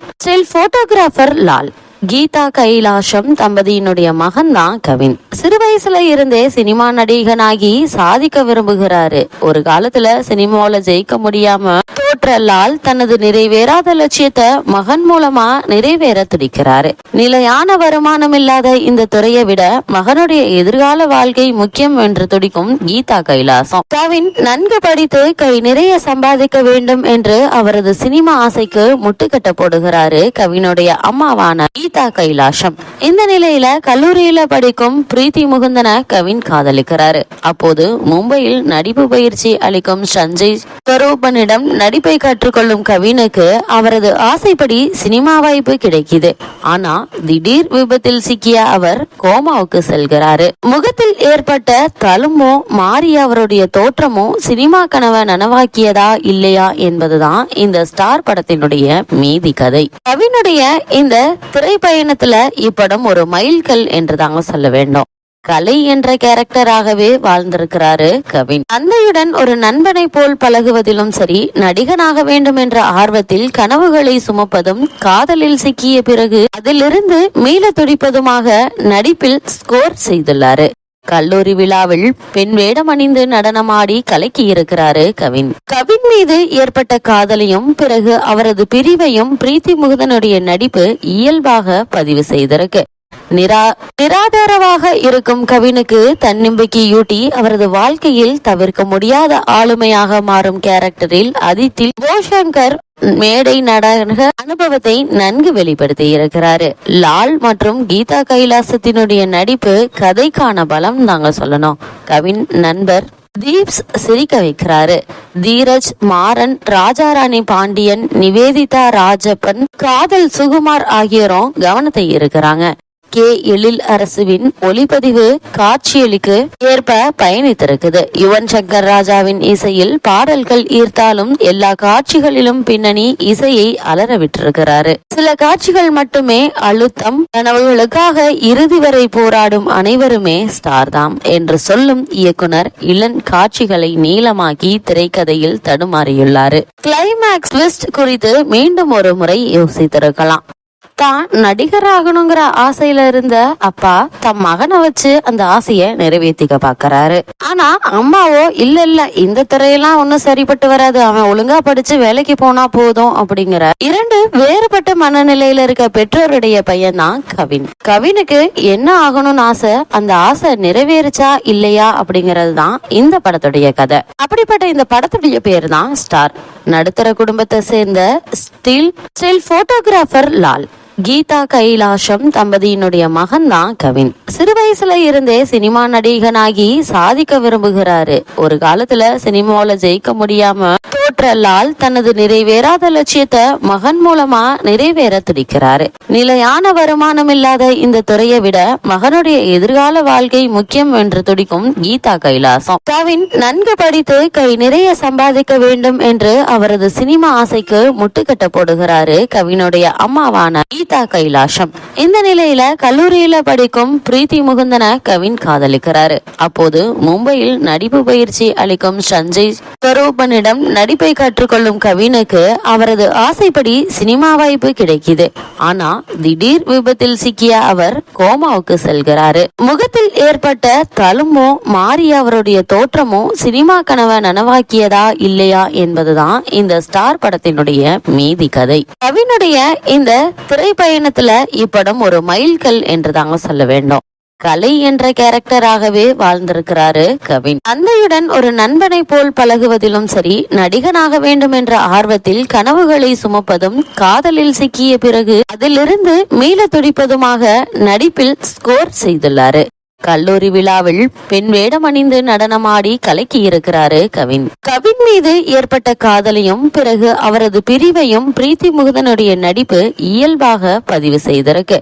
போட்டோகிராஃபர் லால். கீதா கைலாசம் தம்பதியினுடைய மகன் தான் கவின். சிறு வயசுல இருந்தே சினிமா நடிகனாகி சாதிக்க விரும்புகிறாரு. ஒரு காலத்துல சினிமாவில ஜெயிக்க முடியாம தோற்ற லால் தனது நிறைவேறாத லட்சியத்தை மகன் மூலமா நிறைவேற துடிக்கிறாரு. நிலையான வருமானம் இல்லாத இந்த துறையை விட மகனுடைய எதிர்கால வாழ்க்கை முக்கியம் என்று துடிக்கும் கீதா கைலாசம். கவின் நன்கு படித்து கை நிறைய சம்பாதிக்க வேண்டும் என்று அவரது சினிமா ஆசைக்கு முட்டுக்கட்ட போடுகிறாரு கவினுடைய அம்மாவான கீதா கைலாசம். இந்த நிலையில கல்லூரியில படிக்கும் பிரீத்தி முகுந்தன கவின் காதலிக்கிறாரு. அப்போது மும்பையில் நடிப்பு பயிற்சி அளிக்கும் சஞ்சய் ஸ்வரூபனிடம் நடிப்பை கற்றுக்கொள்ளும் கவினுக்கு அவரது ஆசைப்படி சினிமா வாய்ப்பு கிடைக்குது. ஆனா திடீர் விபத்தில் சிக்கிய அவர் கோமாவுக்கு செல்கிறாரு. முகத்தில் ஏற்பட்ட தழும்போ மாறி அவருடைய தோற்றமோ சினிமா கனவை நனவாக்கியதா இல்லையா என்பதுதான் இந்த ஸ்டார் படத்தினுடைய மீதி கதை. கவினுடைய இந்த திரைப்பயணத்துல இப்படம் ஒரு மைல்கல் என்று தாங்க சொல்ல வேண்டும். கலை என்ற கேரக்டராகவே வாழ்ந்திருக்கிறாரு கவின். தந்தையுடன் ஒரு நண்பனை போல் பழகுவதிலும் சரி, நடிகனாக வேண்டும் என்ற ஆர்வத்தில் கனவுகளை சுமப்பதும், காதலில் சிக்கிய பிறகு அதிலிருந்து மீள துடிப்பதுமாக நடிப்பில் ஸ்கோர் செய்துள்ளாரு. கல்லூரி விழாவில் பெண் வேடம் அணிந்து நடனமாடி கலக்கி இருக்கிறாரு கவின். கவின் மீது ஏற்பட்ட காதலையும் பிறகு அவரது பிரிவையும் பிரீத்தி முகுந்தனுடைய நடிப்பு இயல்பாக பதிவு செய்திருக்கு. நிராதாரமாக இருக்கும் கவினுக்கு தன்னம்பிக்கையூட்டி அவரது வாழ்க்கையில் தவிர்க்க முடியாத ஆளுமையாக மாறும் கேரக்டரில் அதித்தில் போஷங்கர் மேடை நாடக அனுபவத்தை நன்கு வெளிப்படுத்தி இருக்கிறாரு. லால் மற்றும் கீதா கைலாசத்தினுடைய நடிப்பு கதைக்கான பலம் நாங்க சொல்லணும். கவின் நண்பர் தீப்ஸ் சிரிக்க வைக்கிறாரு. தீரஜ், மாறன், ராஜாராணி பாண்டியன், நிவேதிதா ராஜப்பன், காதல் சுகுமார் ஆகியோரும் கவனத்தை இருக்கிறாங்க. எழில் அரசுவின் ஒளிப்பதிவு காட்சியளிக்கு ஏற்ப பயணித்திருக்குது. யுவன் சங்கர் ராஜாவின் இசையில் பாடல்கள் ஈர்த்தாலும் எல்லா காட்சிகளிலும் பின்னணி இசையை அலற விட்டிருக்கிறாரு. சில காட்சிகள் மட்டுமே அழுத்தம். கனவுகளுக்காக இறுதி வரை போராடும் அனைவருமே ஸ்டார் தாம் என்று சொல்லும் இயக்குனர் இளன் காட்சிகளை நீளமாக்கி திரைக்கதையில் தடுமாறியுள்ளாரு. கிளைமேக்ஸ் ட்விஸ்ட் குறித்து மீண்டும் ஒரு முறை யோசித்திருக்கலாம். தான் நடிகராகணுங்கிற ஆசையில இருந்த அப்பா தம் மகனை வச்சு அந்த ஆசைய நிறைவேற்றிக்க பாக்குறாரு. ஆனா அம்மாவோ இல்ல இந்த துறையெல்லாம் ஒன்னும் சரிப்பட்டு வராது, அவன் ஒழுங்கா படிச்சு வேலைக்கு போனா போதும் அப்படிங்கிற இரண்டு வேறுபட்ட மனநிலையில இருக்க பெற்றோருடைய பையன் தான் கவின். கவினுக்கு என்ன ஆகணும்னு ஆசை, அந்த ஆசை நிறைவேறுச்சா இல்லையா அப்படிங்கறது தான் இந்த படத்துடைய கதை. அப்படிப்பட்ட இந்த படத்துடைய பேர் தான் ஸ்டார். நடுத்தர குடும்பத்தை சேர்ந்த ஸ்டில் போட்டோகிராஃபர் லால். கீதா கைலாசம் தம்பதியினுடைய மகன் தான் கவின். சிறு வயசுல இருந்தே சினிமா நடிகனாகி சாதிக்க விரும்புகிறாரு. ஒரு காலத்துல சினிமாவில ஜெயிக்க முடியாம தோற்ற லால் தனது நிறைவேறாத லட்சியத்தை மகன் மூலமா நிறைவேற துடிக்கிறாரு. நிலையான வருமானம் இல்லாத இந்த துறையை விட மகனுடைய எதிர்கால வாழ்க்கை முக்கியம் என்று துடிக்கும் கீதா கைலாசம். கவின் நன்கு படித்து கை நிறைய சம்பாதிக்க வேண்டும் என்று அவரது சினிமா ஆசைக்கு முட்டுக்கட்ட போடுகிறாரு கவினுடைய அம்மாவான கீதா கைலாசம். இந்த நிலையில கல்லூரியில படிக்கும் பிரீத்தி முகுந்தன கவின் காதலிக்கிறாரு. அப்போது மும்பையில் நடிப்பு பயிற்சி அளிக்கும் சஞ்சய் ஸ்வரூபனிடம் நடிப்பை கற்றுக்கொள்ளும் கவினுக்கு அவரது ஆசைப்படி சினிமா வாய்ப்பு கிடைக்குது. ஆனா திடீர் விபத்தில் சிக்கிய அவர் கோமாவுக்கு செல்கிறாரு. முகத்தில் ஏற்பட்ட தழும்போ மாறி அவருடைய தோற்றமோ சினிமா கனவை நனவாக்கியதா இல்லையா என்பதுதான் இந்த ஸ்டார் படத்தினுடைய மீதி கதை. கவினுடைய இந்த திரைப்பயணத்துல இப்படம் ஒரு மைல்கல் என்று தாங்க சொல்ல வேண்டும். கலை என்ற கேரக்டராகவே வாழ்ந்திருக்கிறாரு கவின். தந்தையுடன் ஒரு நண்பனை போல் பழகுவதிலும் சரி, நடிகனாக வேண்டும் என்ற ஆர்வத்தில் கனவுகளை சுமப்பதும், காதலில் சிக்கிய பிறகு அதிலிருந்து மீள துடிப்பதுமாக நடிப்பில் ஸ்கோர் செய்துள்ளாரு. கல்லூரி விழாவில் பெண் வேடம் அணிந்து நடனமாடி கலக்கி இருக்கிறாரு கவின். கவின் மீது ஏற்பட்ட காதலையும் பிறகு அவரது பிரிவையும் பிரீத்தி முகுந்தனுடைய நடிப்பு இயல்பாக பதிவு செய்திருக்கு.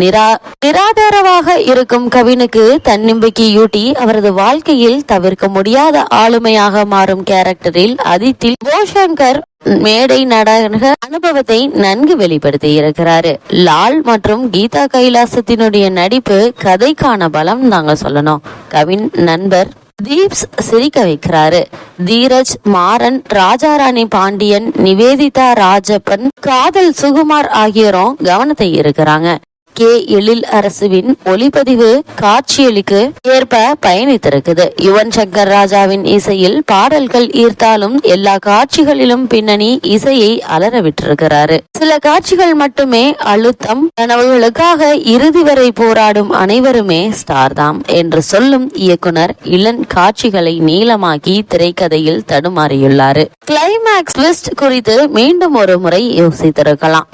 நிராதாரமாக இருக்கும் கவினுக்கு தன்னம்பிக்கையூட்டி அவரது வாழ்க்கையில் தவிர்க்க முடியாத ஆளுமையாக மாறும் கேரக்டரில் அதித்தில் போஷங்கர் மேடை நாடக அனுபவத்தை நன்கு வெளிப்படுத்தி இருக்கிறாரு. லால் மற்றும் கீதா கைலாசத்தினுடைய நடிப்பு கதைக்கான பலம் தாங்க சொல்லணும். கவின் நண்பர் தீப்ஸ் சிரிக்க வைக்கிறாரு. தீரஜ், மாறன், ராஜாராணி பாண்டியன், நிவேதிதா ராஜப்பன், காதல் சுகுமார் ஆகியோரும் கவனத்தை இருக்கிறாங்க. கே எழில் அரசுவின் ஒளிப்பதிவு காட்சியளிக்கு ஏற்ப பயணித்திருக்குது. யுவன் சங்கர் ராஜாவின் இசையில் பாடல்கள் ஈர்த்தாலும் எல்லா காட்சிகளிலும் பின்னணி இசையை அலற விட்டிருக்கிறாரு. சில காட்சிகள் மட்டுமே அழுத்தம். கனவுகளுக்காக இறுதி வரை போராடும் அனைவருமே ஸ்டார் தாம் என்று சொல்லும் இயக்குனர் இளன் காட்சிகளை நீளமாக்கி திரைக்கதையில் தடுமாறியுள்ளாரு. கிளைமேக்ஸ் ட்விஸ்ட் குறித்து மீண்டும் ஒரு முறை யோசித்திருக்கலாம்.